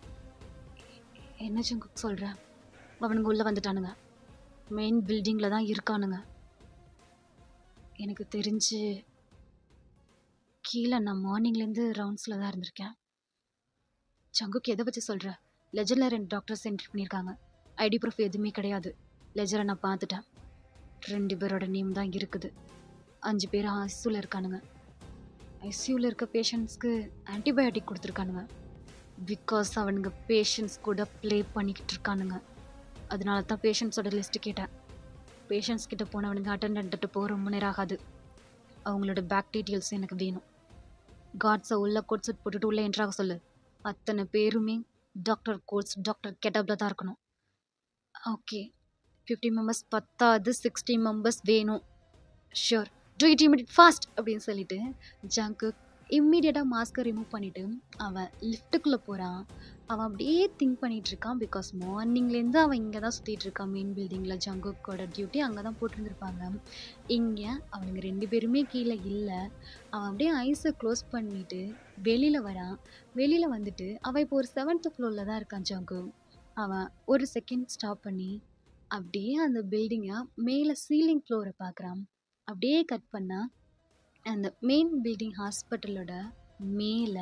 S1: என்ன ஜங்குக் சொல்கிற? அவனுங்க உள்ளே வந்துட்டானுங்க, மெயின் பில்டிங்கில் தான் இருக்கானுங்க. எனக்கு தெரிஞ்சு கீழே நான் மார்னிங்லேருந்து ரவுண்ட்ஸில் தான் இருந்திருக்கேன். ஜங்குக், எதை வச்சு சொல்கிற? லெஜரில் 2 டாக்டர்ஸ் என்ட்ரி பண்ணியிருக்காங்க. ஐடி ப்ரூஃப் எதுவுமே கிடையாது. லெஜரை நான் பார்த்துட்டேன். 2 பேரோட நேம் தான் இருக்குது. 5 பேர் ஐசியூவில் இருக்கானுங்க. ஐசியூவில் இருக்க பேஷண்ட்ஸ்க்கு ஆன்டிபயோட்டிக் கொடுத்துருக்கானுங்க. பிகாஸ் அவனுங்க பேஷண்ட்ஸ் கூட ப்ளே பண்ணிக்கிட்டு இருக்கானுங்க. அதனால தான் பேஷண்ட்ஸோட லிஸ்ட்டு கேட்டேன். பேஷண்ட்ஸ் கிட்ட போனவனுங்க அட்டெண்டன்ட்டு போக ரொம்ப நேரம் ஆகாது. அவங்களோட பேக் டீட்டெயில்ஸ் எனக்கு வேணும். கார்ட்ஸை உள்ள கோட் செட் போட்டுட்டு உள்ளே என்ட்ராக சொல்லு. அத்தனை பேருமே டாக்டர் கோட்ஸ், டாக்டர் கெட்டப்பில் தான் இருக்கணும். ஓகே, 50 மெம்பர்ஸ் பத்தாது, 60 மெம்பர்ஸ் வேணும். Sure, do it immediate fast அப்படின்னு சொல்லிட்டு ஜங்குக் இம்மீடியட்டா மாஸ்க்க ரிமூவ் பண்ணிட்டு, அவன் லிஃப்ட்டுக்குள்ள போறான். அவன் அப்படியே திங்க் பண்ணிட்டு இருக்கான். பிகாஸ் மார்னிங்லேருந்து அவன் இங்க தான் சுத்திட்டு இருக்கான். மெயின் பில்டிங்ல ஜங்குக்கோட டியூட்டி அங்க தான் போட்டிருந்திருப்பாங்க. இங்க அவனுங்க 2 பேருமே கீழ இல்ல. அவன் அப்படியே ஐஸ க்ளோஸ் பண்ணிட்டு வெளில வரான். வெளில வந்துட்டு அவன் இப்போ ஒரு 7த் ஃப்ளோர்ல தான் இருக்கான் ஜங்கு. அவன் ஒரு செகண்ட் ஸ்டாப் பண்ணி, அப்படியே அந்த பில்டிங்க மேல சீலிங் ஃப்ளோர பார்க்குறான். அப்படியே கட் பண்ணா, அந்த மெயின் பில்டிங் ஹாஸ்பிட்டலோட மேல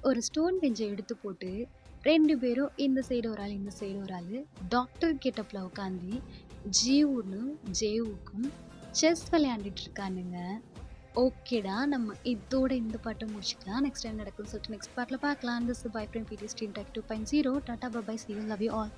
S1: ஒரு ஸ்டோன் பெஞ்ச எடுத்து போட்டு 2 பேரும் இந்த சைடு ஒரு ஆள், இந்த சைடு ஒரு ஆளு டாக்டர் கெட்டப்ல உட்காந்து ஜீவுனும் ஜேவுக்கும் செஸ் விளையாண்டுட்டு இருக்கானுங்க. ஓகேடா, நம்ம இதோட இந்த பாட்டை முடிச்சுக்கலாம். நெக்ஸ்ட் டைம் நடக்கும்னு சொல்லிட்டு நெக்ஸ்ட் பார்ட்ல பார்க்கலாம். This is bye from PD stream tech 2.0. Tata bye bye, see you, love you all.